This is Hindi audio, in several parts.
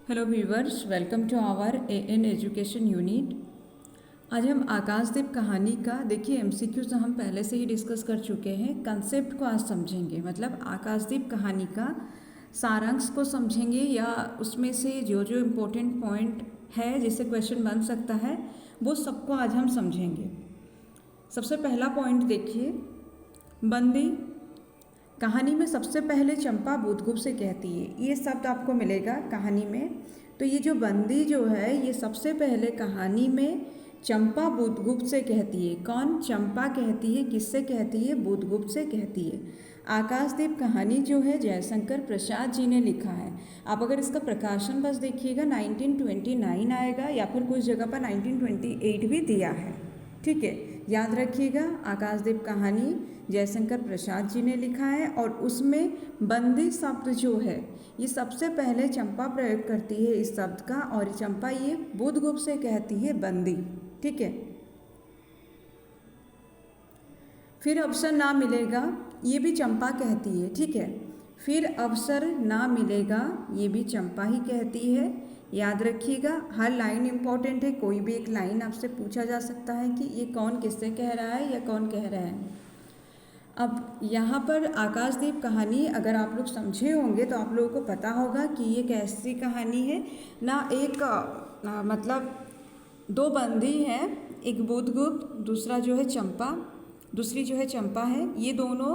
Hello viewers, welcome to our A N education unit. आज हम आकाशदीप कहानी का देखिए एमसीक्यू से हम पहले से ही डिस्कस कर चुके हैं। कंसेप्ट को आज समझेंगे, मतलब आकाशदीप कहानी का सारांश को समझेंगे या उसमें से जो जो इम्पोर्टेंट पॉइंट है जिससे क्वेश्चन बन सकता है वो सबको आज हम समझेंगे। सबसे पहला पॉइंट देखिए, बंदी। कहानी में सबसे पहले चंपा बुद्धगुप्त से कहती है, ये शब्द आपको मिलेगा कहानी में। तो ये जो बंदी जो है ये सबसे पहले कहानी में चंपा बुद्धगुप्त से कहती है। कौन? चंपा कहती है। किससे कहती है? बुद्धगुप्त से कहती है। आकाशदीप कहानी जो है जयशंकर प्रसाद जी ने लिखा है। आप अगर इसका प्रकाशन बस देखिएगा 1929 आएगा या फिर कुछ जगह पर 1928 भी दिया है। ठीक है, याद रखिएगा, आकाशदीप कहानी जयशंकर प्रसाद जी ने लिखा है और उसमें बंदी शब्द जो है ये सबसे पहले चंपा प्रयोग करती है इस शब्द का, और चंपा ये बुद्धगुप्त से कहती है बंदी। ठीक है, फिर अवसर ना मिलेगा, ये भी चंपा कहती है। ठीक है, फिर अवसर ना मिलेगा, ये भी चंपा ही कहती है। याद रखिएगा, हर लाइन इंपॉर्टेंट है। कोई भी एक लाइन आपसे पूछा जा सकता है कि ये कौन किससे कह रहा है या कौन कह रहा है। अब यहाँ पर आकाशदीप कहानी अगर आप लोग समझे होंगे तो आप लोगों को पता होगा कि ये कैसी कहानी है ना। एक मतलब दो बंदी हैं, एक बुद्धगुप्त, दूसरा जो है चंपा, दूसरी जो है चंपा है। ये दोनों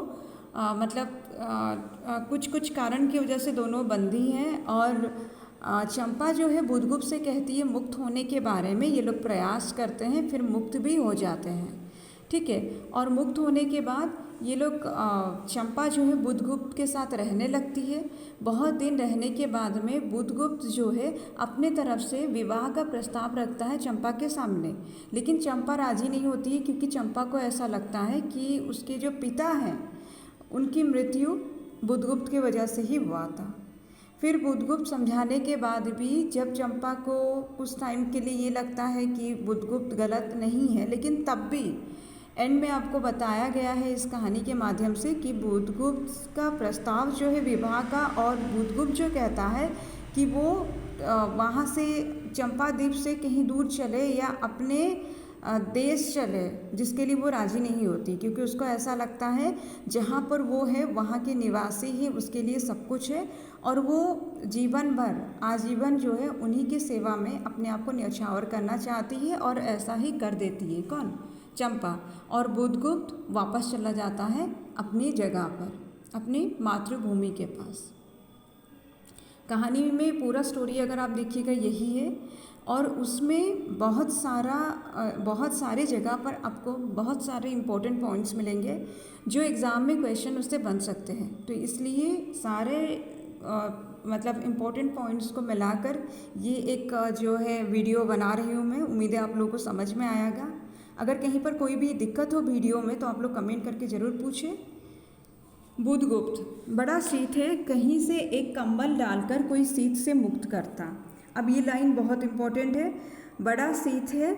कुछ कुछ कारण की वजह से दोनों बंदी हैं और चंपा जो है बुद्धगुप्त से कहती है मुक्त होने के बारे में। ये लोग प्रयास करते हैं, फिर मुक्त भी हो जाते हैं। ठीक है, और मुक्त होने के बाद ये लोग चंपा जो है बुद्धगुप्त के साथ रहने लगती है। बहुत दिन रहने के बाद में बुद्धगुप्त जो है अपने तरफ से विवाह का प्रस्ताव रखता है चंपा के सामने, लेकिन चंपा राजी नहीं होती है क्योंकि चंपा को ऐसा लगता है कि उसके जो पिता हैं उनकी मृत्यु बुद्धगुप्त की वजह से ही हुआ था। फिर बुद्धगुप्त समझाने के बाद भी जब चंपा को कुछ टाइम के लिए ये लगता है कि बुद्धगुप्त गलत नहीं है, लेकिन तब भी एंड में आपको बताया गया है इस कहानी के माध्यम से कि बुद्धगुप्त का प्रस्ताव जो है विवाह का, और बुद्धगुप्त जो कहता है कि वो वहाँ से चंपाद्वीप से कहीं दूर चले या अपने देश चले, जिसके लिए वो राजी नहीं होती क्योंकि उसको ऐसा लगता है जहाँ पर वो है वहाँ के निवासी ही उसके लिए सब कुछ है, और वो जीवन भर आजीवन जो है उन्हीं की सेवा में अपने आप को न्यौछावर करना चाहती है और ऐसा ही कर देती है। कौन? चंपा। और बुद्धगुप्त वापस चला जाता है अपनी जगह पर, अपनी मातृभूमि के पास। कहानी में पूरा स्टोरी अगर आप देखिएगा यही है, और उसमें बहुत सारे जगह पर आपको बहुत सारे इम्पोर्टेंट पॉइंट्स मिलेंगे जो एग्ज़ाम में क्वेश्चन उससे बन सकते हैं। तो इसलिए सारे मतलब इम्पोर्टेंट पॉइंट्स को मिलाकर ये एक जो है वीडियो बना रही हूँ मैं। उम्मीद है आप लोगों को समझ में आएगा। अगर कहीं पर कोई भी दिक्कत हो वीडियो में तो आप लोग कमेंट करके ज़रूर पूछें। बुद्धगुप्त, बड़ा शीत है, कहीं से एक कंबल डालकर कोई शीत से मुक्त करता। अब ये लाइन बहुत इंपॉर्टेंट है। बड़ा शीत है,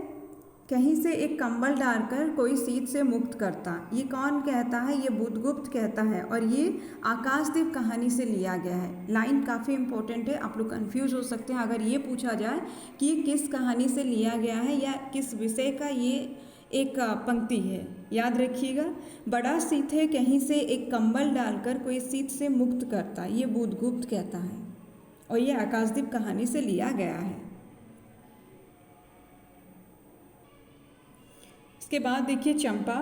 कहीं से एक कंबल डालकर कोई शीत से मुक्त करता। ये कौन कहता है? ये बुद्धगुप्त कहता है, और ये आकाशदीप कहानी से लिया गया है। लाइन काफ़ी इंपॉर्टेंट है, आप लोग कंफ्यूज हो सकते हैं अगर ये पूछा जाए कि ये किस कहानी से लिया गया है या किस विषय का ये एक पंक्ति है। याद रखिएगा, बड़ा शीत है, कहीं से एक कंबल डालकर कोई शीत से मुक्त करता। ये बुद्धगुप्त कहता है और ये आकाशदीप कहानी से लिया गया है। इसके बाद देखिए चंपा,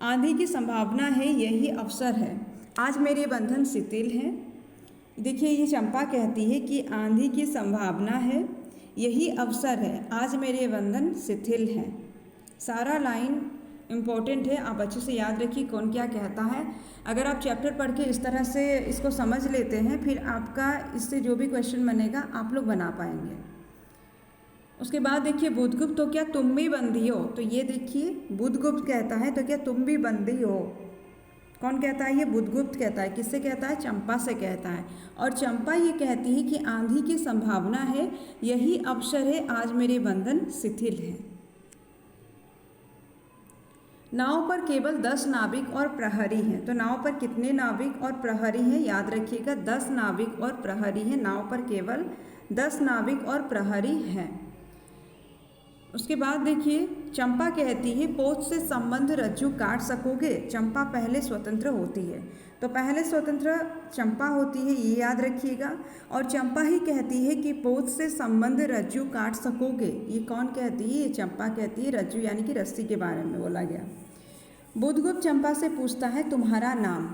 आंधी की संभावना है, यही अवसर है, आज मेरे बंधन शिथिल हैं। देखिए ये चंपा कहती है कि आंधी की संभावना है, यही अवसर है, आज मेरे बंधन शिथिल हैं। सारा लाइन इम्पॉर्टेंट है, आप अच्छे से याद रखिए कौन क्या कहता है। अगर आप चैप्टर पढ़ के इस तरह से इसको समझ लेते हैं फिर आपका इससे जो भी क्वेश्चन बनेगा आप लोग बना पाएंगे। उसके बाद देखिए बुद्धगुप्त, तो क्या तुम भी बंदी हो? तो ये देखिए बुद्धगुप्त कहता है तो क्या तुम भी बंदी हो? कौन कहता है? ये बुद्धगुप्त कहता है। किससे कहता है? चंपा से कहता है। और चंपा ये कहती है कि आंधी की संभावना है, यही अवसर है, आज मेरे बंधन शिथिल हैं। नाव पर केवल 10 नाविक और प्रहरी हैं। तो नाव पर कितने नाविक और प्रहरी हैं? याद रखिएगा 10 नाविक और प्रहरी हैं। नाव पर केवल 10 नाविक और प्रहरी हैं। उसके बाद देखिए, चंपा कहती है पोत से संबंध रज्जू काट सकोगे। चंपा पहले स्वतंत्र होती है, तो पहले स्वतंत्र चंपा होती है, ये याद रखिएगा। और चंपा ही कहती है कि पोत से संबंध रज्जू काट सकोगे। ये कौन कहती है? ये चंपा कहती है। रज्जू यानी कि रस्सी के बारे में बोला गया। बुधगुप्त चंपा से पूछता है तुम्हारा नाम।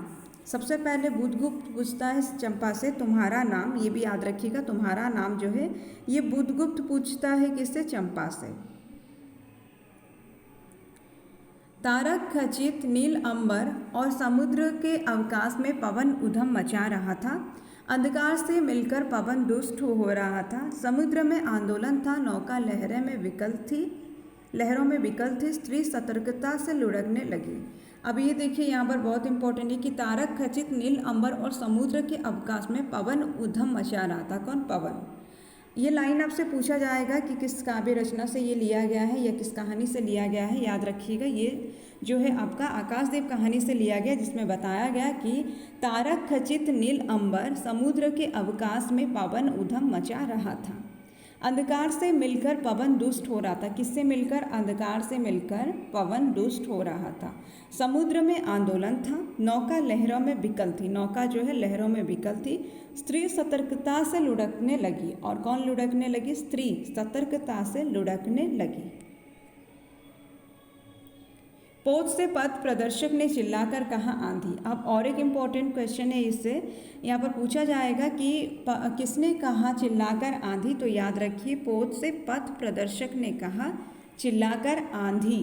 सबसे पहले बुधगुप्त पूछता है चंपा से तुम्हारा नाम। ये भी याद रखिएगा, तुम्हारा नाम जो है ये बुधगुप्त पूछता है किससे? चंपा से। तारक खचित नील अंबर और समुद्र के अवकाश में पवन उधम मचा रहा था। अंधकार से मिलकर पवन दुष्ट हो रहा था। समुद्र में आंदोलन था, नौका लहरों में विकल थी। स्त्री सतर्कता से लुढ़कने लगी। अब ये देखिए, यहाँ पर बहुत इंपॉर्टेंट है कि तारक खचित नील अंबर और समुद्र के अवकाश में पवन उधम मचा रहा था। कौन? पवन। ये लाइन आपसे पूछा जाएगा कि किस काव्य रचना से ये लिया गया है या किस कहानी से लिया गया है। याद रखिएगा, ये जो है आपका आकाशदेव कहानी से लिया गया, जिसमें बताया गया कि तारक खचित नील अंबर, समुद्र के अवकाश में पवन उधम मचा रहा था। अंधकार से मिलकर पवन दुष्ट हो रहा था। किससे मिलकर? अंधकार से मिलकर पवन दुष्ट हो रहा था। समुद्र में आंदोलन था, नौका लहरों में विकल थी। नौका जो है लहरों में विकल थी। स्त्री सतर्कता से लुढ़कने लगी। और कौन लुढ़कने लगी? स्त्री सतर्कता से लुढ़कने लगी। पोत से पथ प्रदर्शक ने चिल्लाकर कहा आंधी। अब और एक इम्पॉर्टेंट क्वेश्चन है, इससे यहाँ पर पूछा जाएगा कि किसने कहा चिल्लाकर आंधी। तो याद रखिए, पोत से पथ प्रदर्शक ने कहा चिल्लाकर आंधी।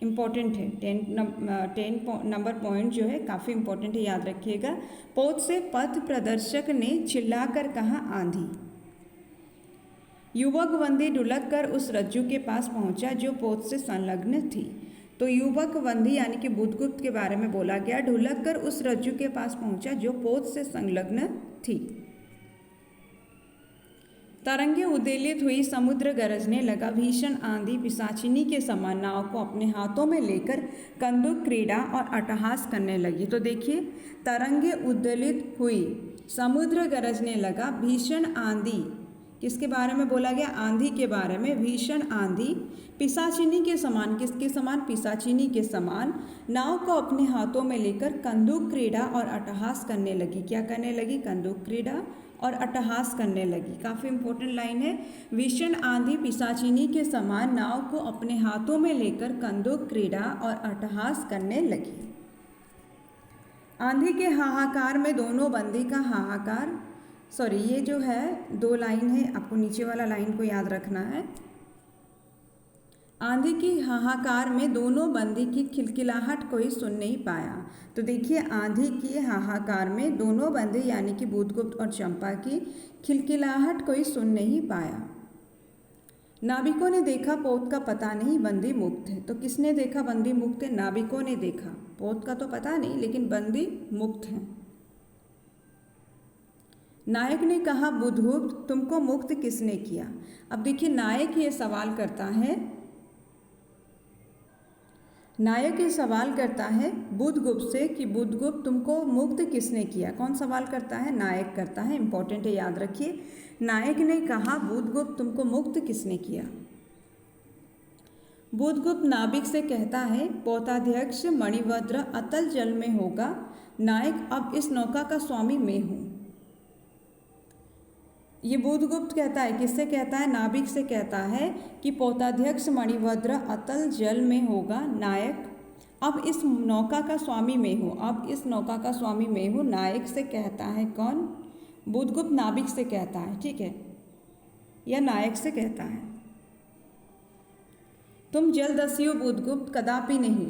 इम्पॉर्टेंट है, 10 नंबर पॉइंट जो है काफ़ी इम्पॉर्टेंट है, याद रखिएगा। पोत से पथ प्रदर्शक ने चिल्लाकर कहा आंधी। युवक वंदी ढुलक कर उस रज्जू के पास पहुंचा जो पोत से संलग्न थी। तो युवक वंदी यानी कि बुधगुप्त के बारे में बोला गया। ढुलक कर उस रज्जू के पास पहुंचा जो पोत से संलग्न थी। तरंगे उद्वेलित हुई, समुद्र गरजने लगा। भीषण आंधी पिशाचिनी के समान नाव को अपने हाथों में लेकर कंदुक क्रीड़ा और अट्टहास करने लगी। तो देखिए, तरंगे उद्वेलित हुई, समुद्र गरजने लगा। भीषण आंधी किसके बारे में बोला गया? आंधी के बारे में। भीषण आंधी पिशाचिनी के समान, किसके समान? पिशाचिनी के समान नाव को अपने हाथों में लेकर कंदुक क्रीड़ा और अट्टहास करने लगी। क्या करने लगी? कंदुक क्रीड़ा और अट्टहास करने लगी। काफ़ी इंपॉर्टेंट लाइन है। भीषण आंधी पिशाचिनी के समान नाव को अपने हाथों में लेकर कंदुक क्रीड़ा और अट्टहास करने लगी। आंधी के हाहाकार में दोनों बंदी का हाहाकार, सॉरी ये जो है 2 लाइन है, आपको नीचे वाला लाइन को याद रखना है। आंधी की हाहाकार में दोनों बंदी की खिलखिलाहट कोई सुन नहीं पाया। तो देखिए, आंधी की हाहाकार में दोनों बंदी यानी कि बुधगुप्त और चंपा की खिलखिलाहट कोई सुन नहीं पाया। नाविकों ने देखा पोत का पता नहीं, बंदी मुक्त है। तो किसने देखा बंदी मुक्त है? नाविकों ने देखा। पोत का तो पता नहीं, लेकिन बंदी मुक्त है। नायक ने कहा बुधगुप्त तुमको मुक्त किसने किया? अब देखिए, नायक ये सवाल करता है, नायक ये सवाल करता है बुधगुप्त से कि बुधगुप्त तुमको मुक्त किसने किया? कौन सवाल करता है? नायक करता है। इंपॉर्टेंट है, याद रखिए। नायक ने कहा बुधगुप्त तुमको मुक्त किसने किया? बुधगुप्त नाविक से कहता है पोताध्यक्ष मणिभद्र अतल जल में होगा। नायक अब इस नौका का स्वामी मैं हूँ। ये बुधगुप्त कहता है, किससे कहता है? नाविक से कहता है कि पोताध्यक्ष मणिभद्र अतल जल में होगा। नायक अब इस नौका का स्वामी मैं हूँ। अब इस नौका का स्वामी मैं हूँ, नायक से कहता है। कौन? बुधगुप्त नाविक से कहता है, ठीक है, या नायक से कहता है। तुम जलदस्यु बुधगुप्त, कदापि नहीं,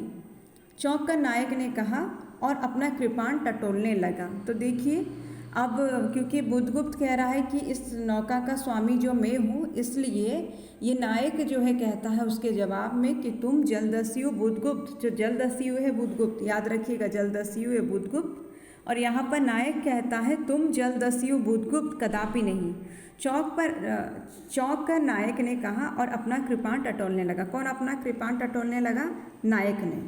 चौंक कर नायक ने कहा और अपना कृपाण टटोलने लगा। तो देखिए, अब क्योंकि बुधगुप्त कह रहा है कि इस नौका का स्वामी जो मैं हूँ, इसलिए ये नायक जो है कहता है उसके जवाब में कि तुम जलदस्यु बुधगुप्त। जो जलदस्यु है बुधगुप्त, याद रखिएगा, जलदस्यु है बुधगुप्त। और यहाँ पर नायक कहता है तुम जलदस्यु बुधगुप्त, कदापि नहीं। चौंक कर नायक ने कहा और अपना कृपाण टटोलने लगा। कौन अपना कृपाण टटोलने लगा? नायक ने।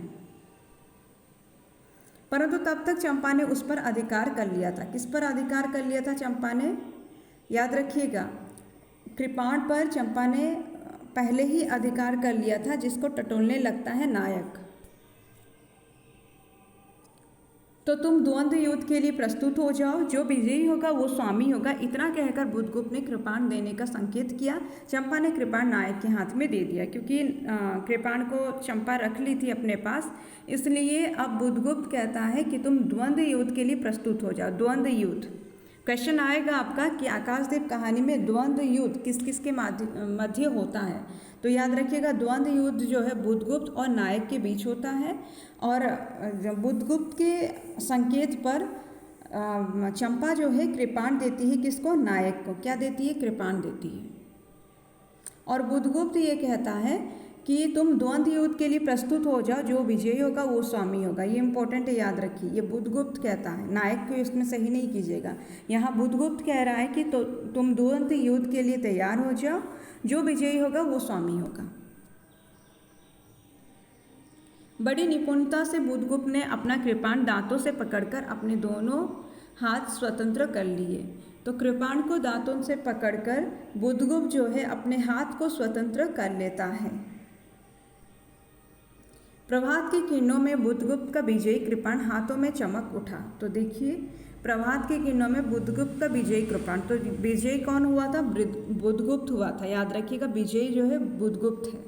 परंतु तब तक चंपा ने उस पर अधिकार कर लिया था। किस पर अधिकार कर लिया था चंपा ने? याद रखिएगा, कृपाण पर चंपा ने पहले ही अधिकार कर लिया था, जिसको टटोलने लगता है नायक। तो तुम द्वंद्व युद्ध के लिए प्रस्तुत हो जाओ, जो विजयी होगा वो स्वामी होगा। इतना कहकर बुधगुप्त ने कृपाण देने का संकेत किया। चंपा ने कृपाण नायक के हाथ में दे दिया, क्योंकि कृपाण को चंपा रख ली थी अपने पास, इसलिए अब बुधगुप्त कहता है कि तुम द्वंद्व युद्ध के लिए प्रस्तुत हो जाओ। द्वंद्व युद्ध क्वेश्चन आएगा आपका कि आकाशदीप कहानी में द्वंद्व युद्ध किस किस के मध्य होता है। तो याद रखिएगा, द्वंद्व युद्ध जो है बुधगुप्त और नायक के बीच होता है, और बुधगुप्त के संकेत पर चंपा जो है कृपाण देती है। किसको? नायक को। क्या देती है? कृपाण देती है। और बुधगुप्त ये कहता है कि तुम द्वंद्व युद्ध के लिए प्रस्तुत हो जाओ, जो विजयी होगा वो स्वामी होगा। ये इंपॉर्टेंट है, याद रखिए। ये बुधगुप्त कहता है, नायक को इसमें सही नहीं कीजिएगा। यहाँ बुधगुप्त कह रहा है कि तो तुम द्वंद्व युद्ध के लिए तैयार हो जाओ, जो विजयी होगा वो स्वामी होगा। बड़ी निपुणता से बुधगुप्त ने अपना कृपाण दांतों से पकड़कर अपने दोनों हाथ स्वतंत्र कर लिए। तो कृपाण को दांतों से पकड़कर बुधगुप्त जो है अपने हाथ को स्वतंत्र कर लेता है। प्रभात की किरणों में बुधगुप्त का विजयी कृपाण हाथों में चमक उठा। तो देखिए, प्रभात की किरणों में बुधगुप्त का विजयी कृपाण, तो विजयी कौन हुआ था? बुधगुप्त हुआ था। याद रखिएगा, विजयी जो है बुधगुप्त है।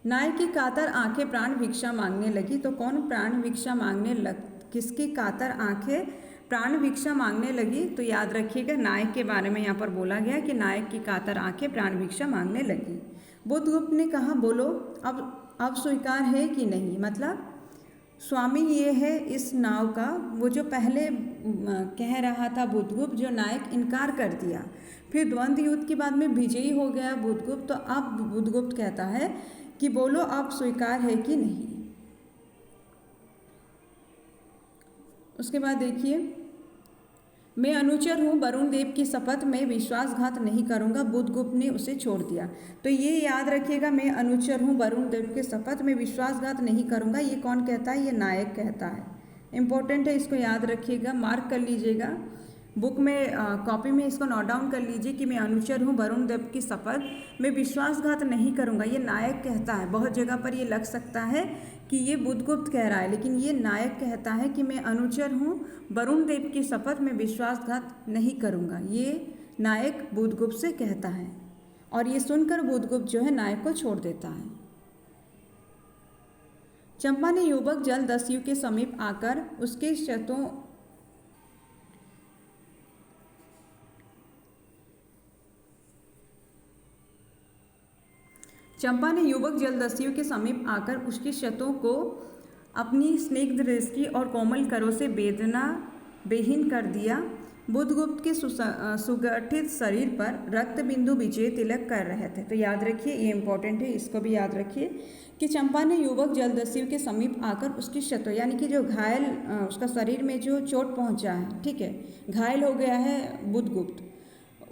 नायक की कातर आंखें प्राण भिक्षा मांगने लगी। तो कौन प्राण भिक्षा मांगने किसकी कातर आंखें प्राण भिक्षा मांगने लगी? तो याद रखिएगा, नायक के बारे में यहाँ पर बोला गया कि नायक की कातर आंखें प्राण भिक्षा मांगने लगी। बुधगुप्त ने कहा, बोलो अब स्वीकार है कि नहीं? मतलब स्वामी ये है इस नाव का। वो जो पहले कह रहा था बुधगुप्त, जो नायक इनकार कर दिया, फिर द्वंद्व युद्ध के बाद में विजयी हो गया बुधगुप्त। तो अब बुधगुप्त कहता है कि बोलो अब स्वीकार है कि नहीं। उसके बाद देखिए, मैं अनुचर हूँ, वरुण देव की शपथ में विश्वासघात नहीं करूँगा। बुधगुप्त ने उसे छोड़ दिया। तो ये याद रखिएगा, मैं अनुचर हूँ, वरुण देव के शपथ में विश्वासघात नहीं करूँगा। ये कौन कहता है? ये नायक कहता है। इम्पोर्टेंट है, इसको याद रखिएगा, मार्क कर लीजिएगा बुक में, कॉपी में इसको नोट डाउन कर लीजिए कि मैं अनुचर हूँ, वरुण देव की शपथ में विश्वासघात नहीं करूँगा। ये नायक कहता है। बहुत जगह पर ये लग सकता है कि ये बुधगुप्त कह रहा है, लेकिन ये नायक कहता है कि मैं अनुचर हूँ, वरुण देव की शपथ में विश्वासघात नहीं करूँगा। ये नायक बुधगुप्त से कहता है, और ये सुनकर बुधगुप्त जो है नायक को छोड़ देता है। चंपा ने युवक जल दस्यु के समीप आकर उसके शतों चंपा ने युवक जलदस्यु के समीप आकर उसकी शतों को अपनी स्निग्ध दृष्टि और कोमल करों से वेदना विहीन कर दिया। बुधगुप्त के सुगठित शरीर पर रक्त बिंदु विजय तिलक कर रहे थे। तो याद रखिए, ये इंपॉर्टेंट है, इसको भी याद रखिए कि चंपा ने युवक जलदस्यु के समीप आकर उसकी शतों, यानी कि जो घायल, उसका शरीर में जो चोट पहुंचा है, ठीक है, घायल हो गया है बुधगुप्त,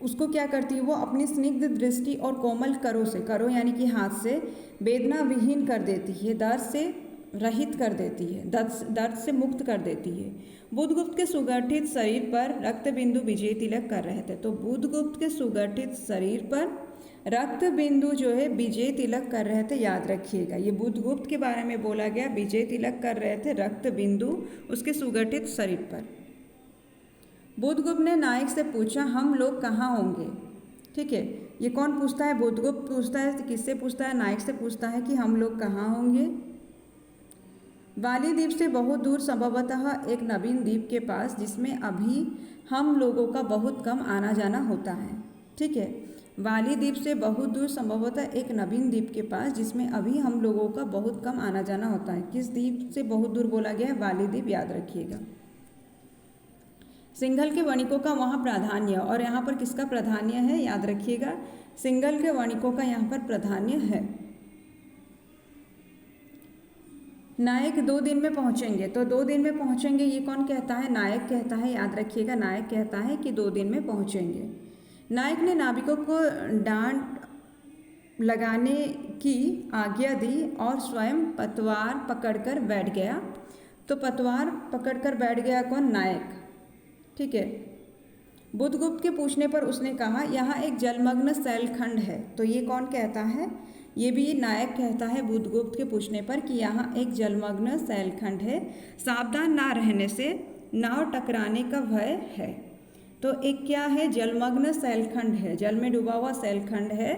उसको क्या करती है? वो अपनी स्निग्ध दृष्टि और कोमल करों से, करो यानी कि हाथ से, वेदना विहीन कर देती है, दर्द से रहित कर देती है, दर्द से मुक्त कर देती है। बुधगुप्त के सुगठित शरीर पर रक्त बिंदु विजय तिलक कर रहे थे। तो बुधगुप्त के सुगठित शरीर पर रक्त बिंदु जो है विजय तिलक कर रहे थे। याद रखिएगा, ये बुधगुप्त के बारे में बोला गया, विजय तिलक कर रहे थे रक्त बिंदु उसके सुगठित शरीर पर। बुधगुप्त ने नायक से पूछा, हम लोग कहाँ होंगे? ठीक है, ये कौन पूछता है? बुधगुप्त पूछता है। किससे पूछता है? नायक से पूछता है कि हम लोग कहाँ होंगे। वाली द्वीप से बहुत दूर, संभवतः एक नवीन द्वीप के पास, जिसमें अभी हम लोगों का बहुत कम आना जाना होता है। ठीक है, वाली द्वीप से बहुत दूर, संभवतः एक नवीन द्वीप के पास, जिसमें अभी हम लोगों का बहुत कम आना जाना होता है। किस द्वीप से बहुत दूर बोला गया है? वाली द्वीप, याद रखिएगा। सिंघल के वणिकों का वहाँ प्राधान्य, और यहाँ पर किसका प्राधान्य है? याद रखिएगा, सिंघल के वणिकों का यहाँ पर प्राधान्य है। नायक 2 दिन में पहुँचेंगे। तो 2 दिन में पहुँचेंगे, ये कौन कहता है? नायक कहता है। याद रखिएगा, नायक कहता है कि 2 दिन में पहुँचेंगे। नायक ने नाविकों को लगाने की आज्ञा दी और स्वयं पतवार पकड़कर बैठ गया। तो पतवार पकड़कर बैठ गया कौन? नायक। ठीक है। बुधगुप्त के पूछने पर उसने कहा यहाँ एक जलमग्न शैलखंड है। तो ये कौन कहता है? ये भी नायक कहता है बुधगुप्त के पूछने पर कि यहाँ एक जलमग्न शैलखंड है, सावधान ना रहने से नाव टकराने का भय है। तो एक क्या है? जलमग्न शैलखंड है, जल में डूबा हुआ शैलखंड है,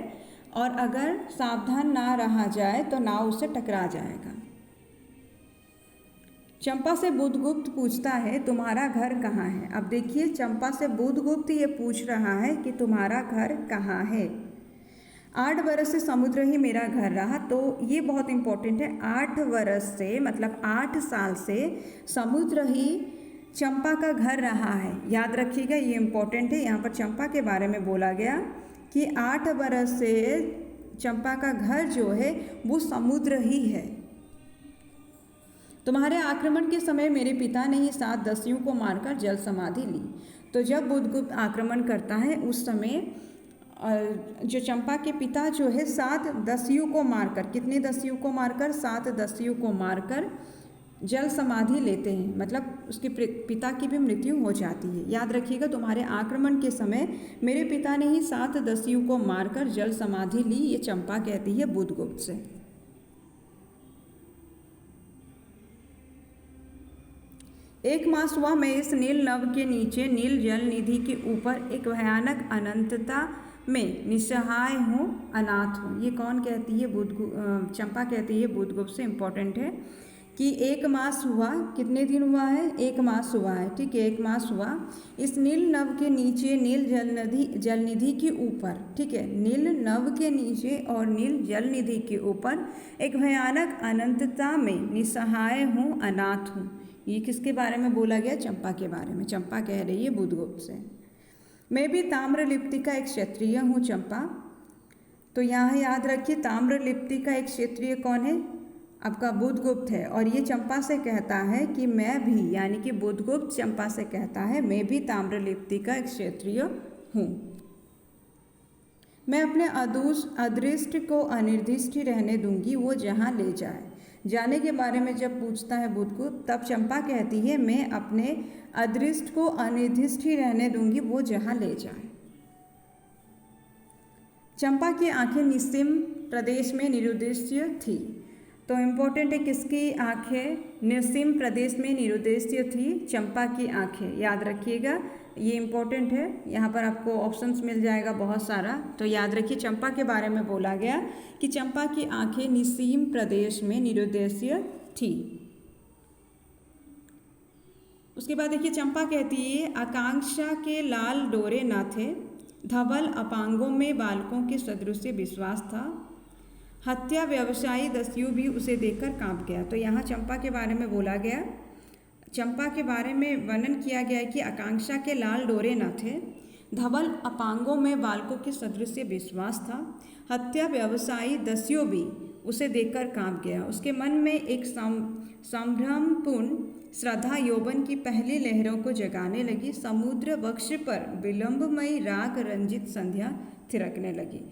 और अगर सावधान ना रहा जाए तो नाव उससे टकरा जाएगा। चंपा से बुधगुप्त पूछता है तुम्हारा घर कहाँ है? अब देखिए, चंपा से बुधगुप्त ये पूछ रहा है कि तुम्हारा घर कहाँ है। 8 वर्ष से समुद्र ही मेरा घर रहा। तो ये बहुत इंपॉर्टेंट है। 8 वर्ष से मतलब 8 साल से समुद्र ही चंपा का घर रहा है। याद रखिएगा, ये इम्पोर्टेंट है। यहाँ पर चंपा के बारे में बोला गया कि 8 वर्ष से चंपा का घर जो है वो समुद्र ही है। तुम्हारे आक्रमण के समय मेरे पिता ने ही 7 दस्युओं को मारकर जल समाधि ली। तो जब बुधगुप्त आक्रमण करता है उस समय जो चंपा के पिता जो है 7 दस्युओं को मारकर, कितने दस्युओं को मारकर? 7 दस्युओं को मारकर जल समाधि लेते हैं, मतलब उसके पिता की भी मृत्यु हो जाती है। याद रखिएगा, तुम्हारे आक्रमण के समय मेरे पिता ने ही 7 दस्युओं को मारकर जल समाधि ली। ये चंपा कहती है बुधगुप्त से। एक मास हुआ मैं इस नील नभ के नीचे नील जल निधि के ऊपर एक भयानक अनंतता में निस्सहाय हूँ, अनाथ हूँ। ये कौन कहती है? चंपा कहती है बुधगुप्त से। इम्पोर्टेंट है कि 1 मास हुआ। कितने दिन हुआ है? 1 मास हुआ है। ठीक है, 1 मास हुआ इस नील नभ के नीचे नील जल निधि के ऊपर। ठीक है, नील नभ के नीचे और नील जल निधि के ऊपर एक भयानक अनंतता में निस्सहाय हूँ, अनाथ हूँ। ये किसके बारे में बोला गया? चंपा के बारे में। चंपा कह रही है बुधगुप्त से। मैं भी ताम्रलिप्ति का एक क्षत्रिय हूँ चंपा। तो यहाँ याद रखिए, ताम्रलिप्ति का एक क्षत्रिय कौन है? आपका बुधगुप्त है। और ये चंपा से कहता है कि मैं भी, यानी कि बुधगुप्त चंपा से कहता है मैं भी ताम्रलिप्ति का एक क्षत्रिय हूँ। मैं अपने अदृष्ट को अनिर्दिष्ट ही रहने दूंगी, वो जहाँ ले जाए। जाने के बारे में जब पूछता है बुधगुप्त, तब चंपा कहती है मैं अपने अदृष्ट को अनिर्दिष्ट ही रहने दूंगी, वो जहाँ ले जाए। चंपा की आंखें निस्सीम प्रदेश में निरुद्देश्य थी। तो इम्पोर्टेंट है, किसकी आंखें निस्सीम प्रदेश में निरुद्देश्य थी? चंपा की आंखें। याद रखिएगा, ये इम्पोर्टेंट है। यहाँ पर आपको ऑप्शंस मिल जाएगा बहुत सारा। तो याद रखिए, चंपा के बारे में बोला गया कि चंपा की आंखें निस्सीम प्रदेश में निरुद्देश्य थी। उसके बाद देखिए, चंपा कहती है आकांक्षा के लाल डोरे न थे, धवल अपांगों में बालकों के सदृश विश्वास था, हत्या व्यवसायी दस्यु भी उसे देखकर कांप गया। तो यहाँ चंपा के बारे में बोला गया, चंपा के बारे में वर्णन किया गया है कि आकांक्षा के लाल डोरे न थे, धवल अपांगों में बालकों के सदृश विश्वास था, हत्या व्यवसायी दस्यु भी उसे देखकर कांप गया। उसके मन में एक संभ्रमपूर्ण श्रद्धा यौवन की पहली लहरों को जगाने लगी। समुद्र वक्ष पर विलंबमयी राग रंजित संध्या थिरकने लगी।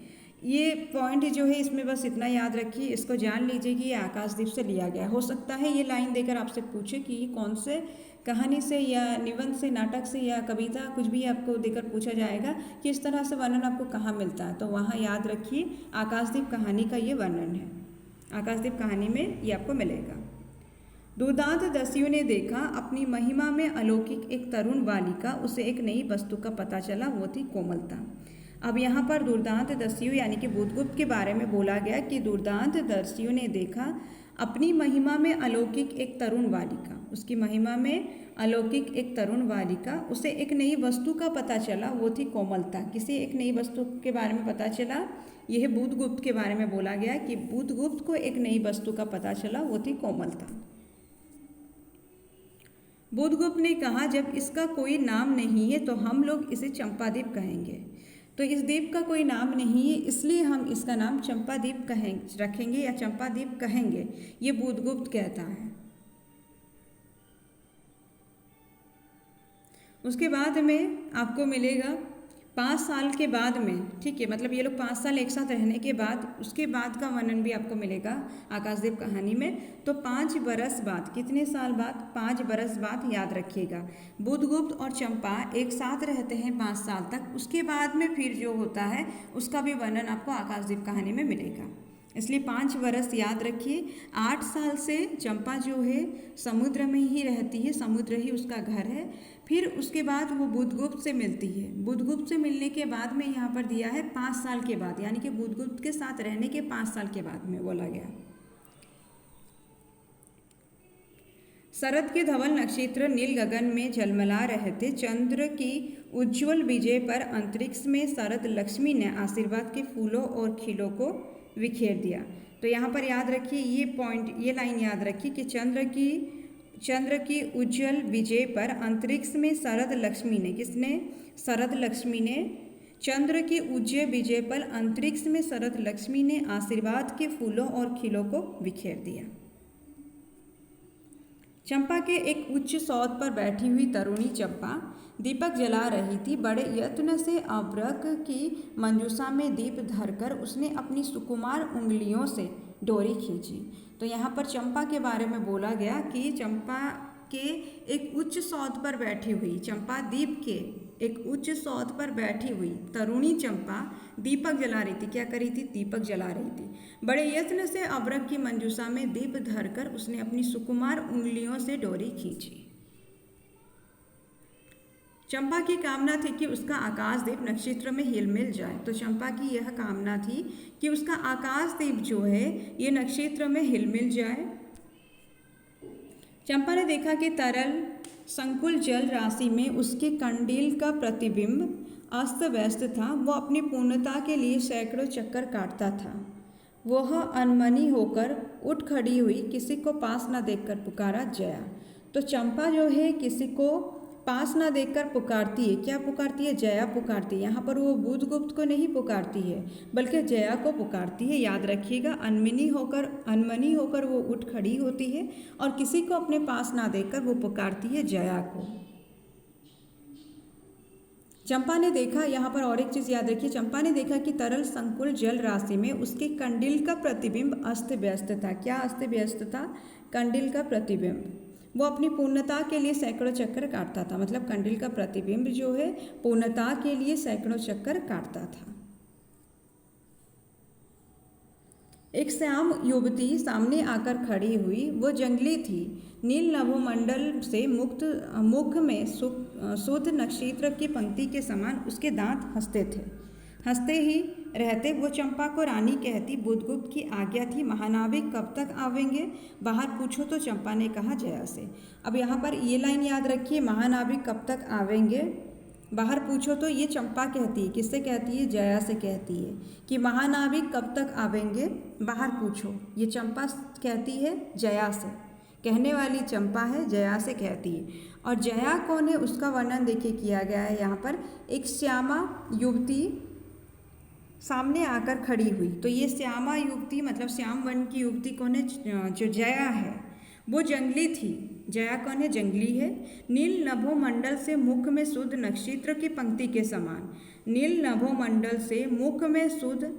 ये पॉइंट जो है इसमें बस इतना याद रखिए, इसको जान लीजिए कि ये आकाशदीप से लिया गया। हो सकता है ये लाइन देकर आपसे पूछे कि ये कौन से कहानी से या निबंध से, नाटक से या कविता, कुछ भी आपको देकर पूछा जाएगा कि इस तरह से वर्णन आपको कहाँ मिलता है। तो वहाँ याद रखिए आकाशदीप कहानी का ये वर्णन है। आकाशदीप कहानी में ये आपको मिलेगा। दुर्दांत दस्यु ने देखा अपनी महिमा में अलौकिक एक तरुण बालिका, उसे एक नई वस्तु का पता चला, वो थी कोमलता। अब यहाँ पर दुर्दांत दस्यु यानी कि बुधगुप्त के बारे में बोला गया कि दुर्दांत दस्यु ने देखा अपनी महिमा में अलौकिक एक तरुण बालिका, उसकी महिमा में अलौकिक एक तरुण बालिका, उसे एक नई वस्तु का पता चला, वो थी कोमलता। किसी एक नई वस्तु के बारे में पता चला, यह बुधगुप्त के बारे में बोला गया कि बुधगुप्त को एक नई वस्तु का पता चला, वो थी कोमलता। बुधगुप्त ने कहा जब इसका कोई नाम नहीं है तो हम लोग इसे चंपादीप कहेंगे। तो इस द्वीप का कोई नाम नहीं है, इसलिए हम इसका नाम चंपादीप रखेंगे या चंपादीप कहेंगे, ये बुधगुप्त कहता है। उसके बाद में आपको मिलेगा 5 साल के बाद में, ठीक है, मतलब ये लोग 5 साल एक साथ रहने के बाद उसके बाद का वर्णन भी आपको मिलेगा आकाशदीप कहानी में। तो 5 बरस बाद, कितने साल बाद? 5 बरस बाद, याद रखिएगा। बुधगुप्त और चंपा एक साथ रहते हैं 5 साल तक, उसके बाद में फिर जो होता है उसका भी वर्णन आपको आकाशदीप कहानी में मिलेगा। इसलिए 5 बरस याद रखिए। 8 साल से चंपा जो है समुद्र में ही रहती है, समुद्र ही उसका घर है। फिर उसके बाद वो बुधगुप्त से मिलती है। बुधगुप्त से मिलने के बाद में यहाँ पर दिया है 5 साल के बाद, यानी कि बुधगुप्त के साथ रहने के 5 साल के बाद में बोला गया। शरद के धवल नक्षत्र नील गगन में झलमला रहे थे। चंद्र की उज्ज्वल विजय पर अंतरिक्ष में शरद लक्ष्मी ने आशीर्वाद के फूलों और खिलों को बिखेर दिया। तो यहाँ पर याद रखिए ये पॉइंट, ये लाइन याद रखिए कि चंद्र की उज्जवल विजय पर अंतरिक्ष में शरद लक्ष्मी ने, किसने? शरद लक्ष्मी ने। चंद्र की उज्जवल विजय पर अंतरिक्ष में शरद लक्ष्मी ने आशीर्वाद के फूलों और खिलों को बिखेर दिया। चंपा के एक उच्च सौध पर बैठी हुई तरुणी चंपा दीपक जला रही थी। बड़े यत्न से अभ्रक की मंजूषा में दीप धरकर उसने अपनी सुकुमार उंगलियों से डोरी खींची। तो यहाँ पर चंपा के बारे में बोला गया कि चंपा के एक उच्च सौध पर बैठी हुई, चंपा द्वीप के एक उच्च सौध पर बैठी हुई तरुणी चंपा दीपक जला रही थी। क्या करी थी? दीपक जला रही थी। बड़े यत्न से अभ्रक की मंजूषा में दीप धरकर उसने अपनी सुकुमार उंगलियों से डोरी खींची। चंपा की कामना थी कि उसका आकाशदीप नक्षत्र में हिलमिल जाए। तो चंपा की यह कामना थी कि उसका आकाशदीप जो है ये नक्षत्र में हिलमिल जाए। चंपा ने देखा कि तरल संकुल जल राशि में उसके कंडील का प्रतिबिंब अस्त व्यस्त था। वह अपनी पूर्णता के लिए सैकड़ों चक्कर काटता था। वह अनमनी होकर उठ खड़ी हुई, किसी को पास न देखकर पुकारा, जया। तो चंपा जो है किसी को पास ना देखकर पुकारती है। क्या पुकारती है? जया पुकारती है। यहाँ पर वो बुधगुप्त को नहीं पुकारती है बल्कि जया को पुकारती है। याद रखिएगा, अनमनी होकर वो उठ खड़ी होती है और किसी को अपने पास ना देखकर वो पुकारती है जया को। चंपा ने देखा, यहाँ पर और एक चीज़ याद रखिए, चंपा ने देखा कि तरल संकुल जल राशि में उसके कंडील का प्रतिबिंब अस्त व्यस्त था। क्या अस्त व्यस्त था? कंडील का प्रतिबिंब। वो अपनी पूर्णता के लिए सैकड़ों चक्कर काटता था, मतलब कंडील का प्रतिबिंब जो है पूर्णता के लिए सैकड़ों चक्कर काटता था। एक श्याम युवती सामने आकर खड़ी हुई। वो जंगली थी। नील नभोमंडल से मुख में शुद्ध नक्षत्र की पंक्ति के समान उसके दांत हंसते थे। हंसते ही रहते वो चंपा को रानी कहती। बुधगुप्त की आज्ञा थी, महानाविक कब तक आवेंगे? बाहर पूछो। तो चंपा ने कहा जया से। अब यहाँ पर ये लाइन याद रखिए, महानाविक कब तक आवेंगे, बाहर पूछो। तो ये चंपा कहती है। किससे कहती है? जया से कहती है कि महानाविक कब तक आवेंगे, बाहर पूछो। ये चंपा कहती है जया से। कहने वाली चंपा है, जया से कहती है। और जया कौन है उसका वर्णन देखिए किया गया है यहाँ पर। एक श्यामा युवती सामने आकर खड़ी हुई। तो ये श्यामा युवती मतलब श्याम वर्ण की युवती कौन है? जो जया है वो जंगली थी। जया कौन है? जंगली है। नील नभोमंडल से मुख में शुद्ध नक्षत्र की पंक्ति के समान। नील नभोमंडल से मुख में शुद्ध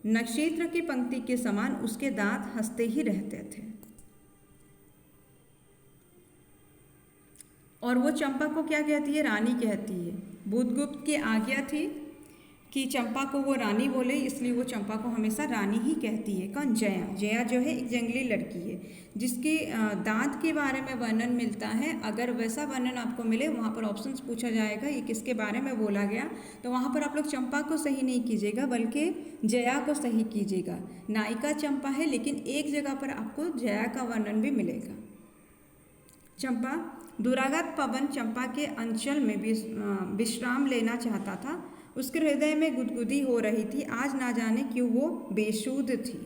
नक्षत्र की पंक्ति के समान उसके दांत हंसते ही रहते थे। और वो चंपा को क्या कहती है? रानी कहती है। बुधगुप्त की आज्ञा थी कि चंपा को वो रानी बोले, इसलिए वो चंपा को हमेशा रानी ही कहती है। कौन? जया। जया जो है एक जंगली लड़की है जिसके दांत के बारे में वर्णन मिलता है। अगर वैसा वर्णन आपको मिले, वहाँ पर ऑप्शंस पूछा जाएगा ये किसके बारे में बोला गया, तो वहाँ पर आप लोग चंपा को सही नहीं कीजिएगा बल्कि जया को सही कीजिएगा। नायिका चंपा है लेकिन एक जगह पर आपको जया का वर्णन भी मिलेगा। चंपा दुरागत पवन चंपा के अंचल में विश्राम लेना चाहता था। उसके हृदय में गुदगुदी हो रही थी। आज ना जाने क्यों वो बेसुध थी।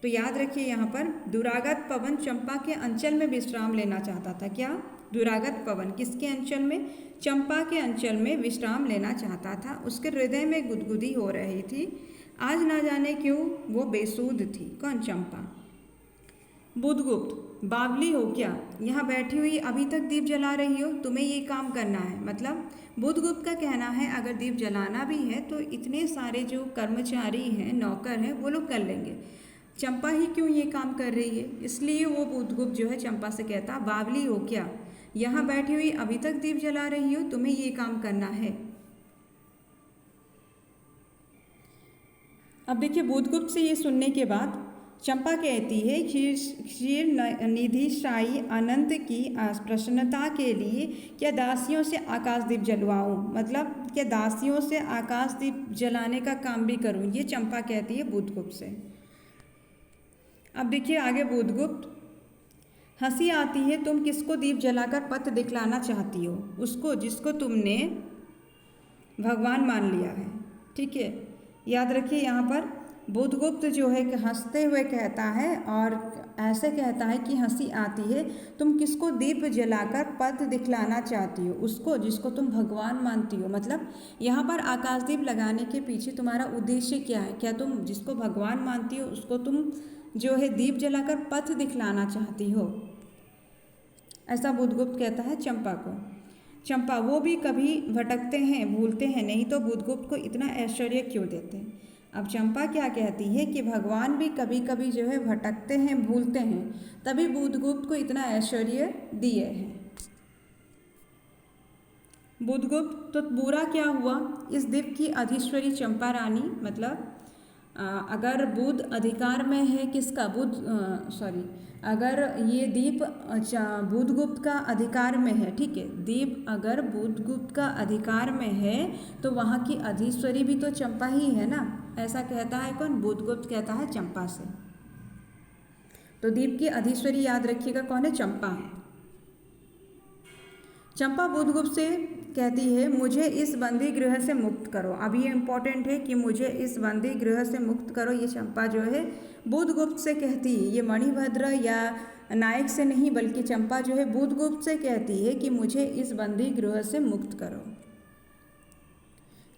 तो याद रखिए यहाँ पर दुरागत पवन चंपा के अंचल में विश्राम लेना चाहता था। क्या? दुरागत पवन किसके अंचल में? चंपा के अंचल में विश्राम लेना चाहता था। उसके हृदय में गुदगुदी हो रही थी। आज ना जाने क्यों वो बेसुध थी। कौन? चंपा। बुधगुप्त बावली हो क्या? यहाँ बैठी हुई अभी तक दीप जला रही हो? तुम्हें ये काम करना है। मतलब बुधगुप्त का कहना है अगर दीप जलाना भी है तो इतने सारे जो कर्मचारी हैं, नौकर हैं, वो लोग कर लेंगे, चंपा ही क्यों ये काम कर रही है। इसलिए वो बुधगुप्त जो है चंपा से कहता, बावली हो क्या, यहाँ बैठी हुई अभी तक दीप जला रही हो, तुम्हें ये काम करना है। अब देखिए बुधगुप्त से ये सुनने के बाद चंपा कहती है क्षीर निधि शाही अनंत की प्रसन्नता के लिए क्या दासियों से आकाशदीप जलवाऊं, मतलब क्या दासियों से आकाशदीप जलाने का काम भी करूं, ये चंपा कहती है बुधगुप्त से। अब देखिए आगे बुधगुप्त, हंसी आती है, तुम किसको दीप जलाकर पथ दिखलाना चाहती हो, उसको जिसको तुमने भगवान मान लिया है। ठीक है, याद रखिए यहाँ पर बुधगुप्त जो है कि हंसते हुए कहता है और ऐसे कहता है कि हंसी आती है, तुम किसको दीप जलाकर पथ दिखलाना चाहती हो, उसको जिसको तुम भगवान मानती हो। मतलब यहाँ पर आकाशदीप लगाने के पीछे तुम्हारा उद्देश्य क्या है, क्या तुम जिसको भगवान मानती हो उसको तुम जो है दीप जलाकर पथ दिखलाना चाहती हो, ऐसा बुधगुप्त कहता है चंपा को। चंपा, वो भी कभी भटकते हैं, भूलते हैं, नहीं तो बुधगुप्त को इतना ऐश्वर्य क्यों देते हैं। अब चंपा क्या कहती है कि भगवान भी कभी कभी जो है भटकते हैं, भूलते हैं, तभी बुधगुप्त को इतना ऐश्वर्य दिए हैं। बुधगुप्त, तो बुरा क्या हुआ, इस द्वीप की अधिश्वरी चंपा रानी, मतलब अगर बुध अधिकार में है किसका, अगर ये द्वीप बुधगुप्त का अधिकार में है, ठीक है, द्वीप अगर बुधगुप्त का अधिकार में है तो वहाँ की अधीश्वरी भी तो चंपा ही है ना, ऐसा कहता है कौन, बुधगुप्त कहता है चंपा से। तो द्वीप की अधीश्वरी याद रखिएगा कौन है, चंपा है। चंपा बुधगुप्त से कहती है मुझे इस बंदी गृह से मुक्त करो। अब ये इम्पोर्टेंट है कि मुझे इस बंदी गृह से मुक्त करो, ये चंपा जो है बुधगुप्त से कहती है, ये मणिभद्र या नायक से नहीं, बल्कि चंपा जो है बुधगुप्त से कहती है कि मुझे इस बंदी गृह से मुक्त करो।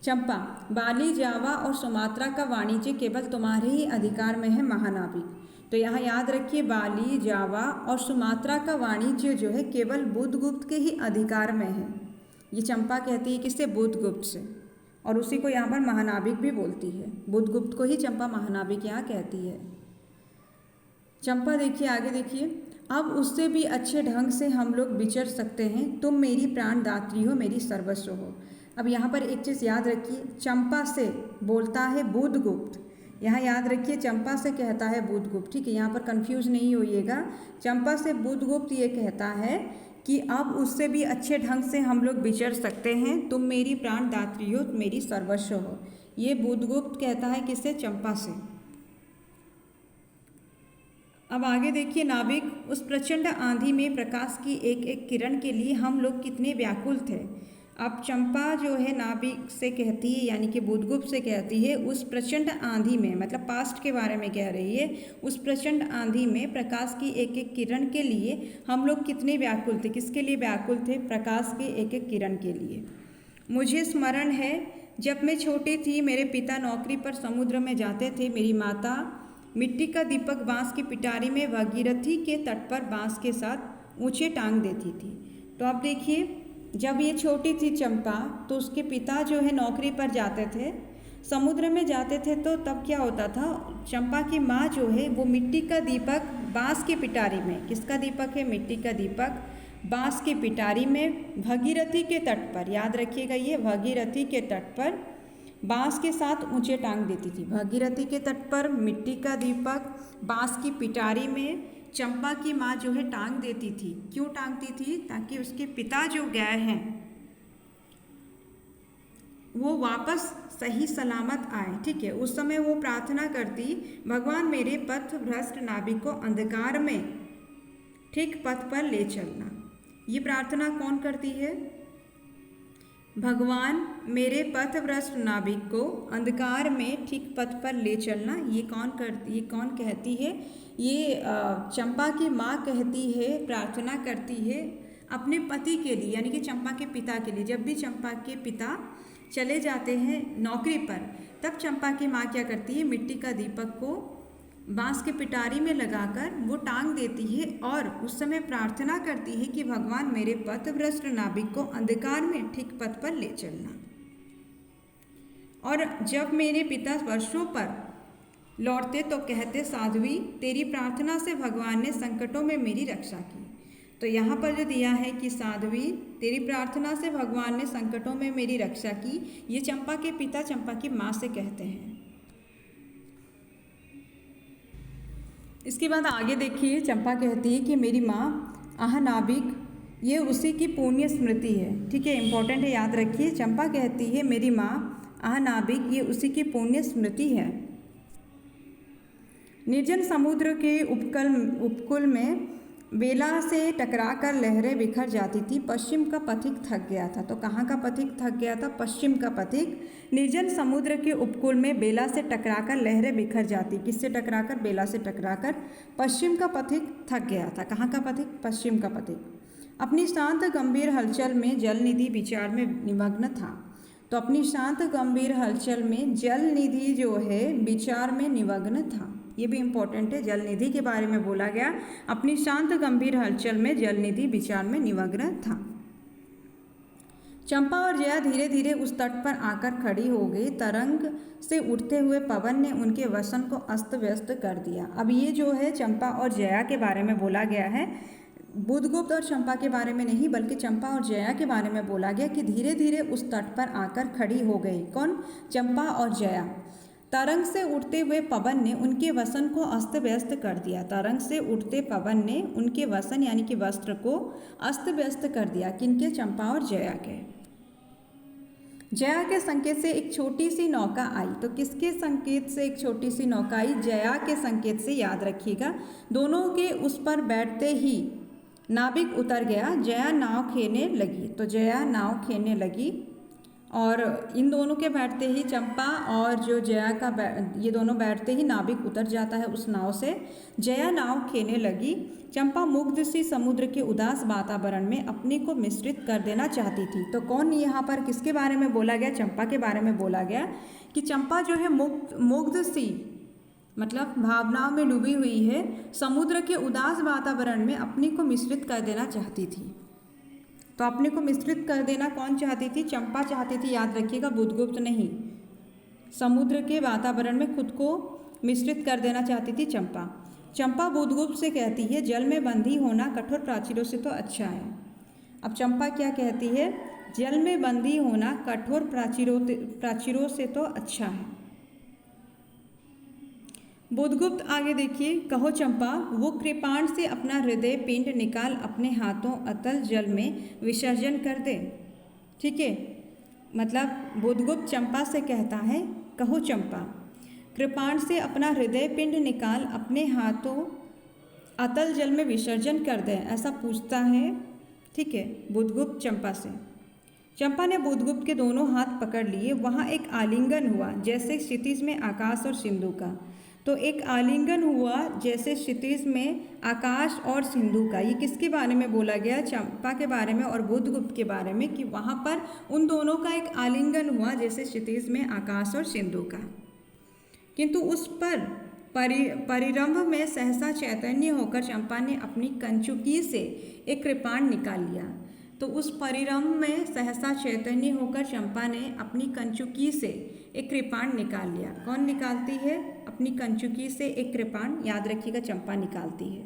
चंपा, बाली, जावा और सुमात्रा का वाणिज्य केवल तुम्हारे ही अधिकार में है महानाविक। तो यहाँ याद रखिए बाली, जावा और सुमात्रा का वाणिज्य जो है केवल बुधगुप्त के ही अधिकार में है, ये चंपा कहती है किससे, बुधगुप्त से, और उसी को यहाँ पर महानाविक भी बोलती है, बुधगुप्त को ही चंपा महानाविक यहाँ कहती है। चंपा देखिए आगे देखिए, अब उससे भी अच्छे ढंग से हम लोग विचर सकते हैं, तुम मेरी प्राणदात्री हो, मेरी सर्वस्व हो। अब यहाँ पर एक चीज़ याद रखिए, चंपा से बोलता है बुधगुप्त, यहाँ याद रखिए चंपा से कहता है बुधगुप्त, ठीक है, यहाँ पर कंफ्यूज नहीं होइएगा। चंपा से बुधगुप्त ये कहता है कि अब उससे भी अच्छे ढंग से हम लोग विचर सकते हैं, तुम मेरी प्राणदात्री हो, मेरी सर्वस्व हो, ये बुधगुप्त कहता है किससे, चंपा से। अब आगे देखिए, नाविक, उस प्रचंड आंधी में प्रकाश की एक एक किरण के लिए हम लोग कितने व्याकुल थे। अब चंपा जो है नाविक से कहती है, यानी कि बुधगुप्त से कहती है, उस प्रचंड आंधी में, मतलब पास्ट के बारे में कह रही है, उस प्रचंड आंधी में प्रकाश की एक एक किरण के लिए हम लोग कितने व्याकुल थे। किसके लिए व्याकुल थे, प्रकाश की एक एक किरण के लिए। मुझे स्मरण है जब मैं छोटी थी, मेरे पिता नौकरी पर समुद्र में जाते थे, मेरी माता मिट्टी का दीपक बांस की पिटारी में भागीरथी के तट पर बांस के साथ ऊंचे टांग देती थी। तो अब देखिए, जब ये छोटी थी चंपा, तो उसके पिता जो है नौकरी पर जाते थे, समुद्र में जाते थे, तो तब क्या होता था, चंपा की माँ जो है वो मिट्टी का दीपक बांस की पिटारी में, किसका दीपक है, मिट्टी का दीपक बांस की पिटारी में भागीरथी के तट पर, याद रखिएगा ये भागीरथी के तट पर बांस के साथ ऊंचे टांग देती थी। भागीरथी के तट पर मिट्टी का दीपक बांस की पिटारी में चंपा की माँ जो है टांग देती थी। क्यों टांगती थी, ताकि उसके पिता जो गए हैं वो वापस सही सलामत आए, ठीक है। उस समय वो प्रार्थना करती, भगवान मेरे पथ भ्रष्ट नाविक को अंधकार में ठीक पथ पर ले चलना। ये प्रार्थना कौन करती है, भगवान मेरे पथ भ्रष्ट नाविक को अंधकार में ठीक पथ पर ले चलना। ये कौन कहती है, ये चंपा की माँ कहती है, प्रार्थना करती है अपने पति के लिए, यानी कि चंपा के पिता के लिए। जब भी चंपा के पिता चले जाते हैं नौकरी पर, तब चंपा की माँ क्या करती है, मिट्टी का दीपक को बांस के पिटारी में लगाकर वो टांग देती है और उस समय प्रार्थना करती है कि भगवान मेरे पथभ्रष्ट नाविक को अंधकार में ठीक पथ पर ले चलना। और जब मेरे पिता वर्षों पर लौटते तो कहते, साध्वी तेरी प्रार्थना से भगवान ने संकटों में मेरी रक्षा की। तो यहाँ पर जो दिया है कि साध्वी तेरी प्रार्थना से भगवान ने संकटों में मेरी रक्षा की, ये चंपा के पिता चंपा की माँ से कहते हैं। इसके बाद आगे देखिए, चंपा कहती है कि मेरी माँ अहनाविक ये उसी की पुण्य स्मृति है। ठीक है, इंपॉर्टेंट है, याद रखिए। चंपा कहती है मेरी माँ अहनाविक ये उसी की पुण्य स्मृति है। निर्जन समुद्र के उपकूल में बेला से टकराकर लहरें बिखर जाती थी। पश्चिम का पथिक थक गया था। तो कहाँ का पथिक थक गया था? पश्चिम का पथिक। निर्जन समुद्र के उपकूल में बेला से टकराकर लहरें बिखर जाती। किससे टकराकर? बेला से टकराकर। पश्चिम का पथिक थक गया था। कहाँ का पथिक? पश्चिम का पथिक। अपनी शांत गंभीर हलचल में जलनिधि विचार में निमग्न था। तो अपनी शांत गंभीर हलचल में जलनिधि जो है विचार में निमग्न था। ये भी इम्पोर्टेंट है, जलनिधि के बारे में बोला गया। अपनी शांत गंभीर हलचल में जलनिधि विचार में निमग्न था। चंपा और जया धीरे धीरे उस तट पर आकर खड़ी हो गई। तरंग से उठते हुए पवन ने उनके वसन को अस्त व्यस्त कर दिया। अब ये जो है चंपा और जया के बारे में बोला गया है, बुधगुप्त और चंपा के बारे में नहीं, बल्कि चंपा और जया के बारे में बोला गया कि धीरे धीरे उस तट पर आकर खड़ी हो गई। कौन? चंपा और जया। तरंग से उठते हुए पवन ने उनके वसन को अस्त व्यस्त कर दिया। तरंग से उठते पवन ने उनके वसन यानी कि वस्त्र को अस्त व्यस्त कर दिया। किनके? चंपा और जया के। जया के संकेत से एक छोटी सी नौका आई। तो किसके संकेत से एक छोटी सी नौका आई? जया के संकेत से, याद रखिएगा। दोनों के उस पर बैठते ही नाविक उतर गया। जया नाव खेने लगी। तो जया नाव खेने लगी और इन दोनों के बैठते ही चंपा और जो जया का ये दोनों बैठते ही नाविक उतर जाता है उस नाव से। जया नाव खेने लगी। चंपा मुग्ध सी समुद्र के उदास वातावरण में अपने को मिश्रित कर देना चाहती थी। तो कौन यहाँ पर किसके बारे में बोला गया? चंपा के बारे में बोला गया कि चंपा जो है मुग्ध सी मतलब भावनाओं में डूबी हुई है, समुद्र के उदास वातावरण में अपने को मिश्रित कर देना चाहती थी। तो अपने को मिश्रित कर देना कौन चाहती थी? चंपा चाहती थी, याद रखिएगा, बुधगुप्त नहीं। समुद्र के वातावरण में खुद को मिश्रित कर देना चाहती थी चंपा। चंपा बुधगुप्त से कहती है जल में बंधी होना कठोर प्राचीरों से तो अच्छा है। अब चंपा क्या कहती है? जल में बंधी होना कठोर प्राचीरों से तो अच्छा है। बुधगुप्त आगे देखिए, कहो चंपा वो कृपाण से अपना हृदय पिंड निकाल अपने हाथों अतल जल में विसर्जन कर दे। ठीक है, मतलब बुधगुप्त चंपा से कहता है, कहो चंपा कृपाण से अपना हृदय पिंड निकाल अपने हाथों अतल जल में विसर्जन कर दे, ऐसा पूछता है। ठीक है, बुधगुप्त चंपा से। चंपा ने बुधगुप्त के दोनों हाथ पकड़ लिए। वहाँ एक आलिंगन हुआ जैसे क्षितिज में आकाश और सिंधु का। तो एक आलिंगन हुआ जैसे क्षितिज में आकाश और सिंधु का। ये किसके बारे में बोला गया? चंपा के बारे में और बुधगुप्त के बारे में, कि वहाँ पर उन दोनों का एक आलिंगन हुआ जैसे क्षितिज में आकाश और सिंधु का। किंतु उस पर परिरंभ में सहसा चैतन्य होकर चंपा ने अपनी कंचुकी से एक कृपाण निकाल लिया। तो उस परिरंभ में सहसा चैतन्य होकर चंपा ने अपनी कंचुकी से एक कृपाण निकाल लिया। कौन निकालती है? अपनी कंचुकी से एक कृपाण, याद रखिएगा, चंपा निकालती है।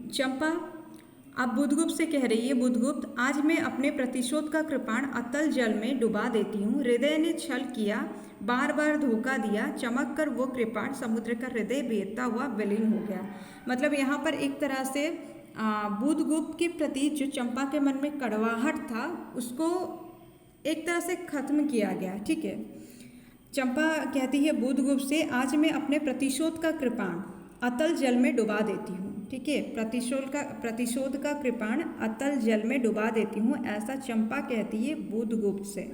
चंपा अब बुधगुप्त से कह रही है, बुधगुप्त आज मैं अपने प्रतिशोध का कृपाण अतल जल में डुबा देती हूँ। हृदय ने छल किया, बार बार धोखा दिया, चमक कर वो कृपाण समुद्र का हृदय भेदता हुआ विलीन हो गया। मतलब यहाँ पर एक तरह से बुधगुप्त के प्रति जो चंपा के मन में कड़वाहट था उसको एक तरह से खत्म किया गया। ठीक है, चंपा कहती है बुधगुप्त से, आज मैं अपने प्रतिशोध का कृपाण अतल जल में डुबा देती हूँ। ठीक है, प्रतिशोध का कृपाण अतल जल में डुबा देती हूँ, ऐसा चंपा कहती है बुधगुप्त से।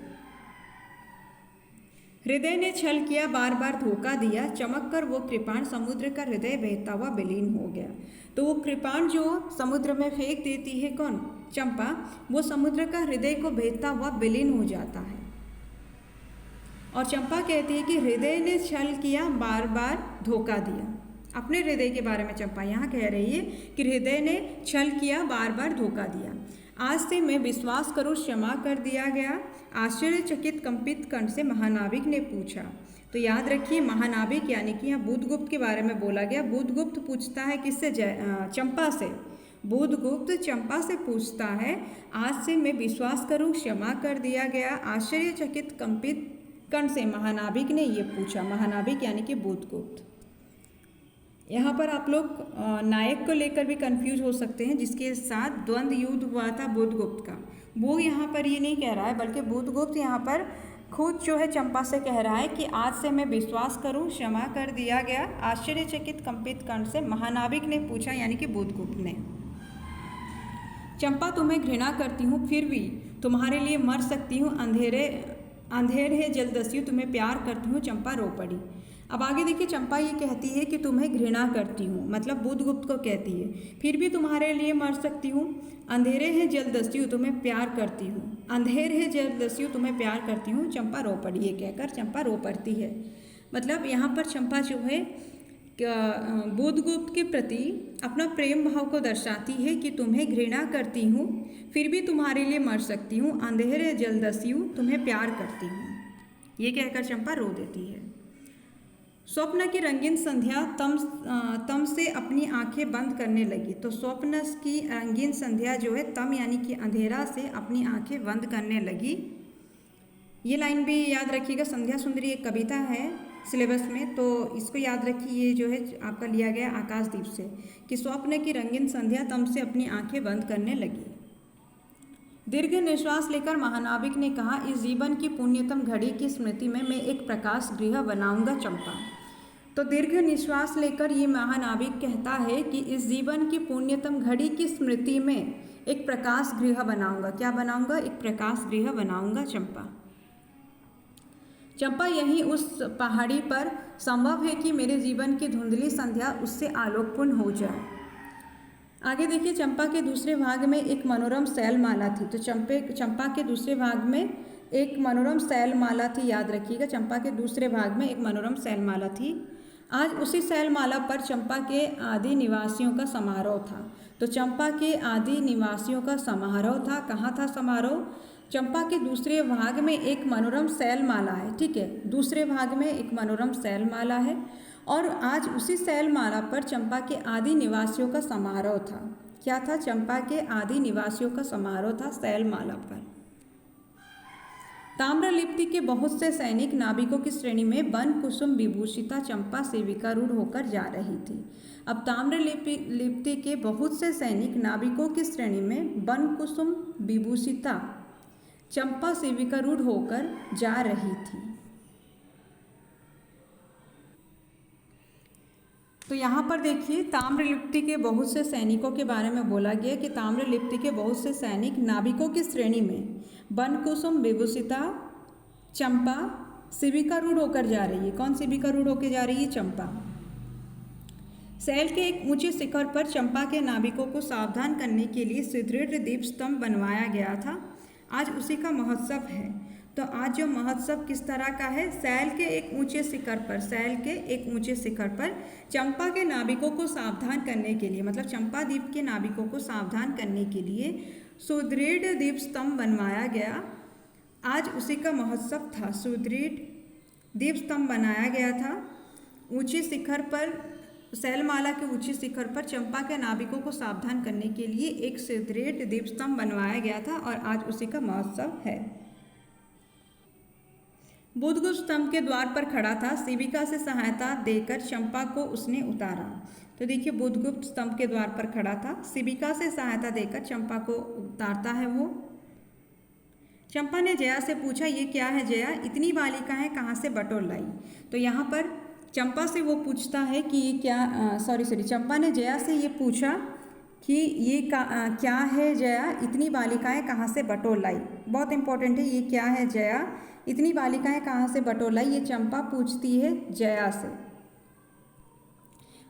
हृदय ने छल किया, बार बार धोखा दिया, चमक कर वो कृपाण समुद्र का हृदय बहता हुआ विलीन हो गया। तो वो कृपाण जो समुद्र में फेंक देती है कौन? चंपा, वो समुद्र का हृदय को बहता हुआ विलीन हो जाता है। और चंपा कहती है कि हृदय ने छल किया, बार बार धोखा दिया। अपने हृदय के बारे में चंपा यहाँ कह रही है कि हृदय ने छल किया, बार बार धोखा दिया। आज से मैं विश्वास करूँ, क्षमा कर दिया गया। आश्चर्यचकित कंपित कंठ से महानाविक ने पूछा। तो याद रखिए, महानाविक यानी कि यहाँ बुधगुप्त के बारे में बोला गया। बुधगुप्त पूछता है किससे? चंपा से। बुधगुप्त चंपा से पूछता है, आज से मैं विश्वास करूँ, क्षमा कर दिया गया। आश्चर्यचकित कंपित कंठ से महानाविक ने ये पूछा। महानाविक यानी कि बुधगुप्त। यहाँ पर आप लोग नायक को लेकर भी कंफ्यूज हो सकते हैं, जिसके साथ द्वंद्व युद्ध हुआ था बुधगुप्त का। वो यहाँ पर ये नहीं कह रहा है, बल्कि बुधगुप्त यहाँ पर खुद जो है चंपा से कह रहा है कि आज से मैं विश्वास करूँ, क्षमा कर दिया गया। आश्चर्यचकित कंपित कंठ से महानाविक ने पूछा, यानी कि बुधगुप्त ने। चंपा, तुम्हें घृणा करती हूँ, फिर भी तुम्हारे लिए मर सकती हूँ। अंधेर है जलदस्यु, तुम्हें प्यार करती हूँ। चंपा रो पड़ी। अब आगे देखिए, चंपा ये कहती है कि तुम्हें घृणा करती हूँ, मतलब बुधगुप्त को कहती है, फिर भी तुम्हारे लिए मर सकती हूँ। अंधेरे है जलदस्यु, तुम्हें प्यार करती हूँ। अंधेर है जलदस्यु, तुम्हें प्यार करती हूँ। चंपा रो पड़ी। ये कहकर चंपा रो पड़ती है। मतलब यहाँ पर चंपा जो है बुधगुप्त के प्रति अपना प्रेम भाव को दर्शाती है कि तुम्हें घृणा करती हूँ, फिर भी तुम्हारे लिए मर सकती हूँ। अंधेर है जलदस्यु, तुम्हें प्यार करती हूँ। ये कहकर चंपा रो देती है। स्वप्न की रंगीन संध्या तम से अपनी आंखें बंद करने लगी। तो स्वप्न की रंगीन संध्या जो है तम यानी कि अंधेरा से अपनी आंखें बंद करने लगी। ये लाइन भी याद रखिएगा। संध्या सुंदरी एक कविता है सिलेबस में, तो इसको याद रखिए। ये जो है आपका लिया गया आकाशदीप से, कि स्वप्न की रंगीन संध्या तम से अपनी आंखें बंद करने लगी। दीर्घ निश्वास लेकर महानाविक ने कहा, इस जीवन की पुण्यतम घड़ी की स्मृति में मैं एक प्रकाश गृह बनाऊंगा चंपा। तो दीर्घ निश्वास लेकर ये महानाविक कहता है कि इस जीवन की पुण्यतम घड़ी की स्मृति में एक प्रकाश गृह बनाऊंगा। क्या बनाऊंगा? एक प्रकाश गृह बनाऊंगा चंपा। चंपा, यहीं उस पहाड़ी पर संभव है कि मेरे जीवन की धुंधली संध्या उससे आलोकपूर्ण हो जाए। आगे देखिए, चंपा के दूसरे भाग में एक मनोरम शैलमाला थी। तो चंपा के दूसरे भाग में एक मनोरम शैलमाला थी। याद रखिएगा, चंपा के दूसरे भाग में एक मनोरम शैलमाला थी। आज उसी शैलमाला पर चंपा के आदि निवासियों का समारोह था। तो चंपा के आदि निवासियों का समारोह था। कहाँ था समारोह? चंपा के दूसरे भाग में एक मनोरम शैलमाला है। ठीक है, दूसरे भाग में एक मनोरम शैलमाला है, और आज उसी शैलमाला पर चंपा के आदि निवासियों का समारोह था। क्या था? चंपा के आदि निवासियों का समारोह था शैलमाला पर। ताम्रलिप्ति के बहुत से सैनिक नाविकों की श्रेणी में वन कुसुम विभूषिता चंपा सेविकारूढ़ होकर जा रही थी। अब ताम्रलिप्ति के बहुत से सैनिक नाविकों की श्रेणी में वन कुसुम विभूषिता चंपा सेविकारूढ़ होकर जा रही थी। तो यहाँ पर देखिए, ताम्रलिप्ति के बहुत से सैनिकों के बारे में बोला गया कि ताम्रलिप्ति के बहुत से सैनिक नाविकों की श्रेणी में वन कुसुम विभूषिता चंपा सेविकारूढ़ होकर जा रही है। कौन सेविकारूढ़ होकर जा रही है? चंपा। शैल के एक ऊंचे शिखर पर चंपा के नाविकों को सावधान करने के लिए सुदृढ़ दीप स्तंभ बनवाया गया था। आज उसी का महोत्सव है। तो आज जो महोत्सव किस तरह का है? शैल के एक ऊंचे शिखर पर, शैल के एक ऊंचे शिखर पर चंपा के नाविकों को सावधान करने के लिए, मतलब चंपा द्वीप के नाविकों को सावधान करने के लिए सुदृढ़ दीप स्तंभ बनवाया गया। आज उसी का महोत्सव था। सुदृढ़ दीप स्तंभ बनाया गया था। ऊंचे शिखर पर, शैलमाला के ऊंचे शिखर पर चंपा के नाविकों को सावधान करने के लिए एक सुदृढ़ दीप स्तंभ बनवाया गया था, और आज उसी का महोत्सव है। बुधगुप्त स्तंभ के द्वार पर खड़ा था। शिविका से सहायता देकर चंपा को उसने उतारा। तो देखिए, बुधगुप्त स्तंभ के द्वार पर खड़ा था, शिविका से सहायता देकर चंपा को उतारता है वो। चंपा ने जया से पूछा, ये क्या है जया? इतनी बालिकाएं कहाँ से बटोर लाई? तो यहाँ पर चंपा से वो पूछता है कि ये क्या, चंपा ने जया से ये पूछा कि ये क्या है जया? इतनी बालिकाएं कहाँ से बटोर लाई? बहुत इंपॉर्टेंट है, ये क्या है जया? इतनी बालिकाएं कहाँ से बटोर लाई? ये चंपा पूछती है जया से।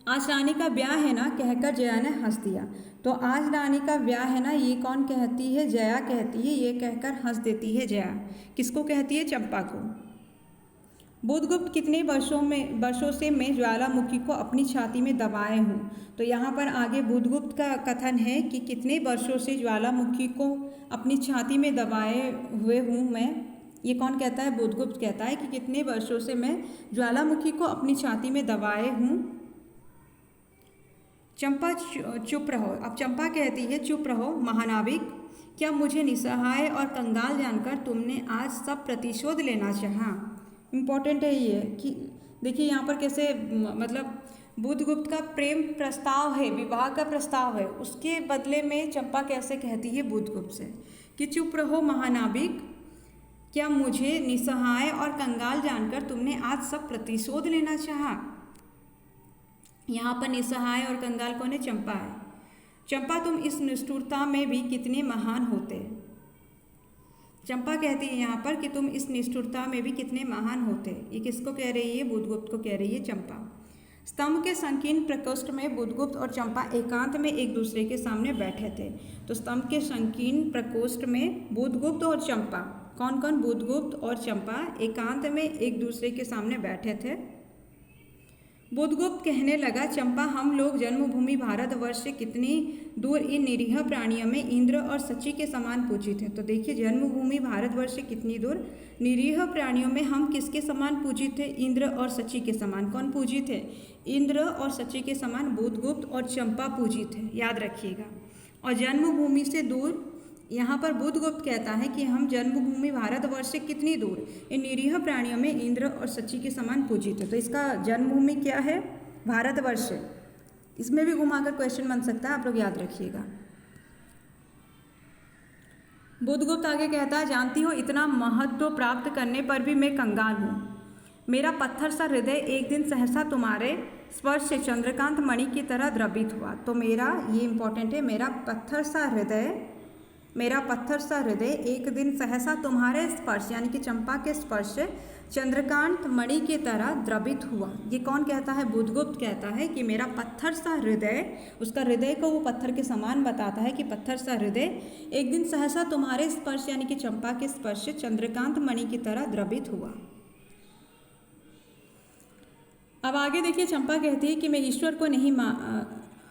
आज रानी का ब्याह है ना, कहकर जया ने हंस दिया। तो आज रानी का ब्याह है ना, ये कौन कहती है? जया कहती है। ये कहकर हंस देती है जया। किसको कहती है? चंपा को। बुधगुप्त कितने वर्षों से मैं ज्वालामुखी को अपनी छाती में दबाए हूँ। तो यहाँ पर आगे बुधगुप्त का कथन है कि कितने वर्षों से ज्वालामुखी को अपनी छाती में दबाए हुए हूँ मैं। ये कौन कहता है? बुधगुप्त कहता है कि कितने वर्षों से मैं ज्वालामुखी को अपनी छाती में दबाए हूँ। चंपा चुप रहो। अब चंपा कहती है चुप रहो महानाविक, क्या मुझे निसहाय और कंगाल जानकर तुमने आज सब प्रतिशोध लेना चाहा? इम्पॉर्टेंट है ये कि देखिए यहाँ पर कैसे मतलब बुधगुप्त का प्रेम प्रस्ताव है, विवाह का प्रस्ताव है, उसके बदले में चंपा कैसे कहती है बुधगुप्त से कि चुप रहो महानाविक, क्या मुझे निसहाय और कंगाल जानकर तुमने आज सब प्रतिशोध लेना चाहा? यहाँ पर निसहाय और कंगाल कौन है? चंपा है। चंपा तुम इस निष्ठुरता में भी कितने महान होते। चंपा कहती है यहाँ पर कि तुम इस निष्ठुरता में भी कितने महान होते। ये किसको कह रही है? बुधगुप्त को कह रही है चंपा। स्तंभ के संकीर्ण प्रकोष्ठ में बुधगुप्त और चंपा एकांत में एक दूसरे के सामने बैठे थे। तो स्तंभ के संकीर्ण प्रकोष्ठ में बुधगुप्त और चंपा, कौन कौन? बुधगुप्त और चंपा एकांत में एक दूसरे के सामने बैठे थे। बुधगुप्त कहने लगा, चंपा हम लोग जन्मभूमि भारतवर्ष से कितनी दूर इन निरीह प्राणियों में इंद्र और सची के समान पूजित हैं। तो देखिए जन्मभूमि भारतवर्ष से कितनी दूर निरीह प्राणियों में हम किसके समान पूजित थे? इंद्र और सची के समान। कौन पूजित है? इंद्र और सची के समान बुधगुप्त और चंपा पूजित है, याद रखिएगा। और जन्मभूमि से दूर, यहाँ पर बुधगुप्त कहता है कि हम जन्मभूमि भारतवर्ष से कितनी दूर इन निरीह प्राणियों में इंद्र और सची के समान पूजित है। तो इसका जन्मभूमि क्या है? भारतवर्ष। इसमें भी घुमाकर क्वेश्चन बन सकता है, आप लोग याद रखिएगा। बुधगुप्त आगे कहता है, जानती हो इतना महत्व प्राप्त करने पर भी मैं कंगाल हूँ। मेरा पत्थर सा हृदय एक दिन सहसा तुम्हारे स्पर्श से चंद्रकांत मणि की तरह द्रवित हुआ। तो मेरा, ये इंपॉर्टेंट है, मेरा पत्थर सा हृदय एक दिन सहसा तुम्हारे स्पर्श यानी कि चंपा के स्पर्श से चंद्रकांत मणि की तरह द्रवित हुआ। ये कौन कहता है? बुधगुप्त कहता है कि मेरा पत्थर सा हृदय, उसका हृदय को वो पत्थर के समान बताता है कि पत्थर सा हृदय एक दिन सहसा तुम्हारे स्पर्श यानी कि चंपा के स्पर्श से चंद्रकांत मणि की तरह द्रवित हुआ। अब आगे देखिए, चंपा कहती है कि मैं ईश्वर को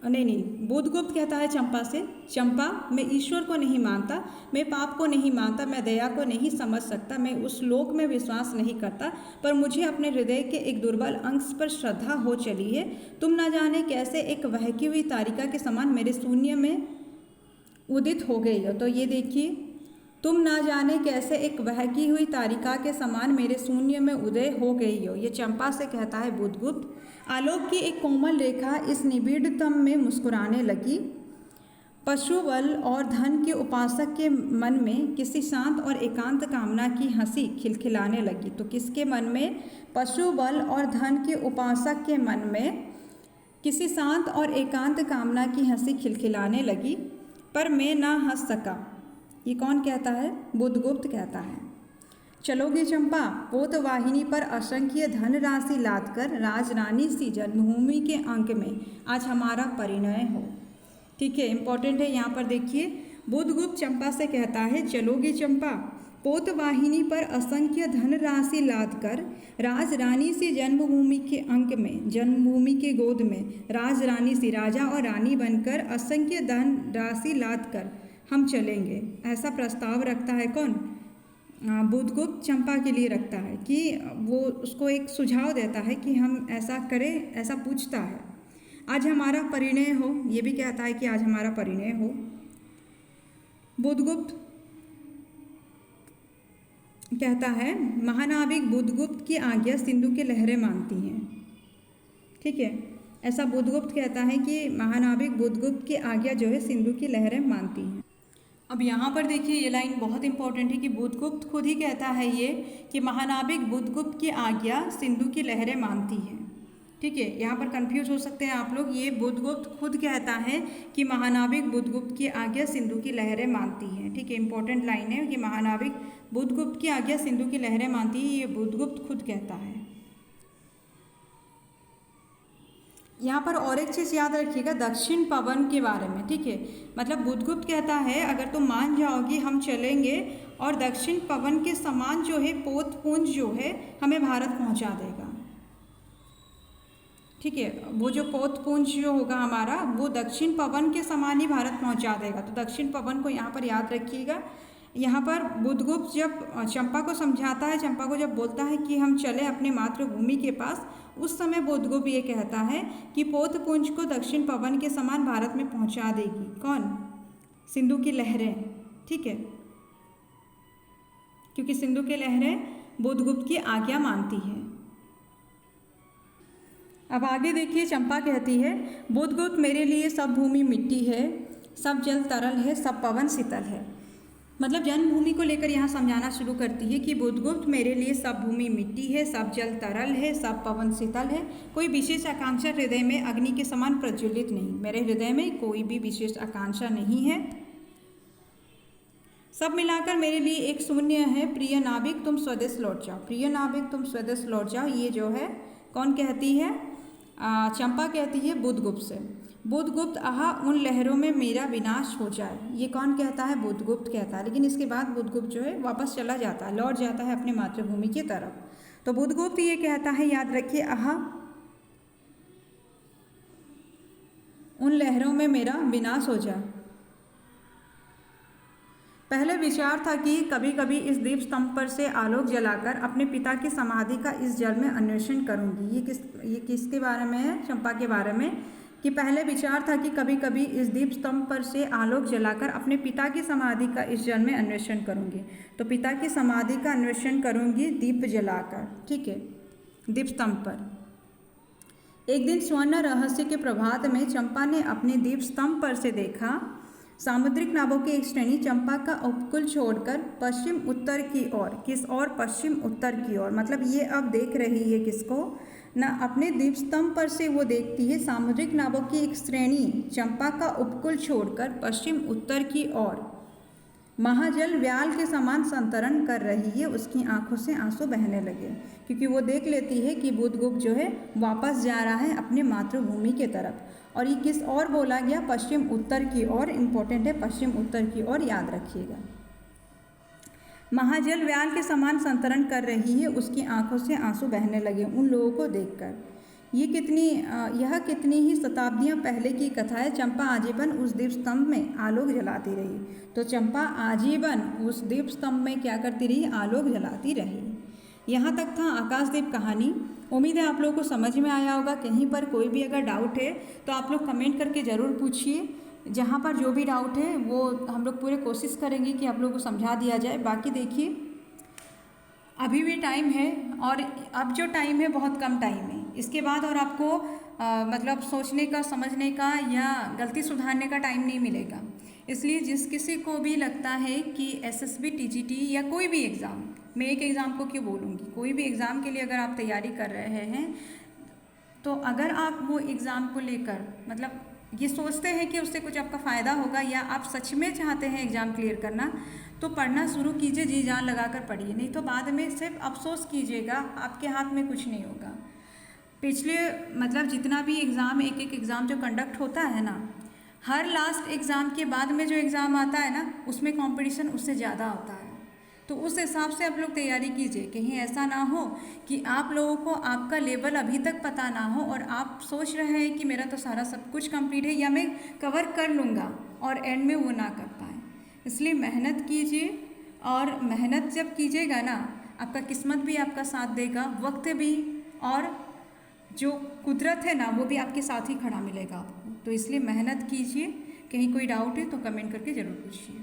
नहीं, बुधगुप्त कहता है चंपा से, चंपा मैं ईश्वर को नहीं मानता, मैं पाप को नहीं मानता, मैं दया को नहीं समझ सकता, मैं उस लोक में विश्वास नहीं करता, पर मुझे अपने हृदय के एक दुर्बल अंश पर श्रद्धा हो चली है। तुम न जाने कैसे एक बहकी हुई तारिका के समान मेरे शून्य में उदित हो गई हो। तो ये देखिए, तुम ना जाने कैसे एक बहकी हुई तारिका के समान मेरे शून्य में उदय हो गई हो। ये चंपा से कहता है बुधगुप्त। आलोक की एक कोमल रेखा इस निबिड़तम में मुस्कुराने लगी। पशु बल और धन के उपासक के मन में किसी शांत और एकांत कामना की हंसी खिलखिलाने लगी। तो किसके मन में? पशु बल और धन के उपासक के मन में किसी शांत और एकांत कामना की हंसी खिलखिलाने लगी, पर मैं ना हंस सका। ये कौन कहता है? बुधगुप्त कहता है। चलोगे चंपा, पोतवाहिनी पर असंख्य धनराशि लादकर राजरानी सी जन्मभूमि के अंक में आज हमारा परिणय हो। ठीक है, इंपॉर्टेंट है यहाँ पर देखिए, बुधगुप्त चंपा से कहता है चलोगे चंपा, पोतवाहिनी पर असंख्य धनराशि लादकर राजरानी सी जन्मभूमि के अंक में, जन्मभूमि के गोद में राजरानी सी, राजा और रानी बनकर असंख्य धन राशि लादकर हम चलेंगे। ऐसा प्रस्ताव रखता है कौन? बुधगुप्त चंपा के लिए रखता है कि वो उसको एक सुझाव देता है कि हम ऐसा करें, ऐसा पूछता है। आज हमारा परिणय हो, ये भी कहता है कि आज हमारा परिणय हो। बुधगुप्त कहता है, महानाविक बुधगुप्त की आज्ञा सिंधु की लहरें मानती हैं। ठीक है, ऐसा बुधगुप्त कहता है कि महानाविक बुधगुप्त की आज्ञा जो है सिंधु की लहरें मानती हैं। अब यहाँ पर देखिए, ये लाइन बहुत इंपॉर्टेंट है कि बुधगुप्त खुद ही कहता है ये कि महानाविक बुधगुप्त की आज्ञा सिंधु की लहरें मानती हैं। ठीक है, यहाँ पर कंफ्यूज हो सकते हैं आप लोग। ये बुधगुप्त खुद कहता है कि महानाविक बुधगुप्त की आज्ञा सिंधु की लहरें मानती हैं। ठीक है, इंपॉर्टेंट लाइन है कि महानाविक बुधगुप्त की आज्ञा सिंधु की लहरें मानती है, ये बुधगुप्त खुद कहता है। यहाँ पर और एक चीज़ याद रखिएगा दक्षिण पवन के बारे में, ठीक है। मतलब बुधगुप्त कहता है अगर तुम मान जाओगी हम चलेंगे और दक्षिण पवन के समान जो है पोतपुंज जो है हमें भारत पहुँचा देगा, ठीक है। वो जो पोतपुंज जो होगा हमारा वो दक्षिण पवन के समान ही भारत पहुँचा देगा। तो दक्षिण पवन को यहाँ पर याद रखिएगा। यहाँ पर बुधगुप्त जब चंपा को समझाता है, चंपा को जब बोलता है कि हम चले अपने मातृभूमि के पास, उस समय बुधगुप्त ये कहता है कि पोतपुंज को दक्षिण पवन के समान भारत में पहुंचा देगी कौन? सिंधु की लहरें, ठीक है, क्योंकि सिंधु की लहरें बुधगुप्त की आज्ञा मानती है। अब आगे देखिए, चंपा कहती है बुधगुप्त मेरे लिए सब भूमि मिट्टी है, सब जल तरल है, सब पवन शीतल है। मतलब जन्मभूमि को लेकर यहाँ समझाना शुरू करती है कि बुधगुप्त मेरे लिए सब भूमि मिट्टी है, सब जल तरल है, सब पवन शीतल है। कोई विशेष आकांक्षा हृदय में अग्नि के समान प्रज्वलित नहीं, मेरे हृदय में कोई भी विशेष आकांक्षा नहीं है। सब मिलाकर मेरे लिए एक शून्य है। प्रिय नाविक तुम स्वदेश लौट जाओ, प्रिय नाविक तुम स्वदेश लौट जाओ। ये जो है कौन कहती है? चंपा कहती है बुधगुप्त से। बुधगुप्त आहा उन लहरों में मेरा विनाश हो जाए, ये कौन कहता है? बुधगुप्त कहता है। लेकिन इसके बाद बुधगुप्त जो है वापस चला जाता है, लौट जाता है अपने मातृभूमि की तरफ। तो बुधगुप्त ये कहता है, याद रखिए, आहा उन लहरों में मेरा विनाश हो जाए। पहले विचार था कि कभी कभी इस दीप स्तंभ पर से आलोक जलाकर अपने पिता की समाधि का इस जल में अन्वेषण करूंगी। ये किसके बारे में है? चंपा के बारे में। कि पहले विचार था कि कभी कभी इस दीप स्तंभ पर से आलोक जलाकर अपने पिता की समाधि का इस जल में अन्वेषण करूंगी। तो पिता की समाधि का अन्वेषण करूंगी दीप जलाकर, ठीक है, दीप स्तंभ पर। एक दिन स्वर्ण रहस्य के प्रभात में चंपा ने अपने दीप स्तंभ पर से देखा सामुद्रिक नावों की एक श्रेणी चंपा का उपकूल छोड़कर पश्चिम उत्तर की ओर। किस ओर? पश्चिम उत्तर की ओर। मतलब ये अब देख रही है किसको? ना अपने दीप स्तंभ पर से वो देखती है सामुद्रिक नावों की एक श्रेणी चंपा का उपकूल छोड़कर पश्चिम उत्तर की ओर महाजल व्याल के समान संतरण कर रही है। उसकी आंखों से आंसू बहने लगे क्योंकि वो देख लेती है कि बुधगुप्त जो है वापस जा रहा है अपने मातृभूमि के तरफ। और ये किस ओर बोला गया? पश्चिम उत्तर की ओर। इम्पोर्टेंट है, पश्चिम उत्तर की ओर, याद रखिएगा। महाजल व्याल के समान संतरण कर रही है, उसकी आंखों से आंसू बहने लगे उन लोगों को देखकर। यह कितनी ही शताब्दियां पहले की कथा है। चंपा आजीवन उस दीप स्तंभ में आलोक जलाती रही। तो चंपा आजीवन उस दीप स्तंभ में क्या करती रही? आलोक जलाती रही। यहाँ तक था आकाशदीप कहानी। उम्मीद है आप लोगों को समझ में आया होगा। कहीं पर कोई भी अगर डाउट है तो आप लोग कमेंट करके ज़रूर पूछिए। जहाँ पर जो भी डाउट है वो हम लोग पूरे कोशिश करेंगे कि आप लोगों को समझा दिया जाए। बाकी देखिए अभी भी टाइम है और अब जो टाइम है बहुत कम टाइम है। इसके बाद और आपको मतलब सोचने का, समझने का या गलती सुधारने का टाइम नहीं मिलेगा। इसलिए जिस किसी को भी लगता है कि एसएसबी, टीजीटी या कोई भी एग्ज़ाम, मैं एक एग्ज़ाम को क्यों बोलूँगी, कोई भी एग्ज़ाम के लिए अगर आप तैयारी कर रहे हैं तो अगर आप वो एग्ज़ाम को लेकर मतलब ये सोचते हैं कि उससे कुछ आपका फ़ायदा होगा या आप सच में चाहते हैं एग्ज़ाम क्लियर करना, तो पढ़ना शुरू कीजिए, जी जान लगाकर पढ़िए। नहीं तो बाद में सिर्फ अफसोस कीजिएगा, आपके हाथ में कुछ नहीं होगा। पिछले मतलब जितना भी एग्ज़ाम, एक एक एग्ज़ाम जो कंडक्ट होता है ना, हर लास्ट एग्ज़ाम के बाद में जो एग्ज़ाम आता है ना, उसमें कंपटीशन उससे ज़्यादा होता है। तो उस हिसाब से आप लोग तैयारी कीजिए। कहीं ऐसा ना हो कि आप लोगों को आपका लेवल अभी तक पता ना हो और आप सोच रहे हैं कि मेरा तो सारा सब कुछ कंप्लीट है या मैं कवर कर लूँगा और एंड में वो ना कर पाएँ। इसलिए मेहनत कीजिए और मेहनत जब कीजिएगा ना, आपका किस्मत भी आपका साथ देगा, वक्त भी, और जो कुदरत है ना वो भी आपके साथ ही खड़ा मिलेगा आपको। तो इसलिए मेहनत कीजिए। कहीं कोई डाउट है तो कमेंट करके ज़रूर पूछिए।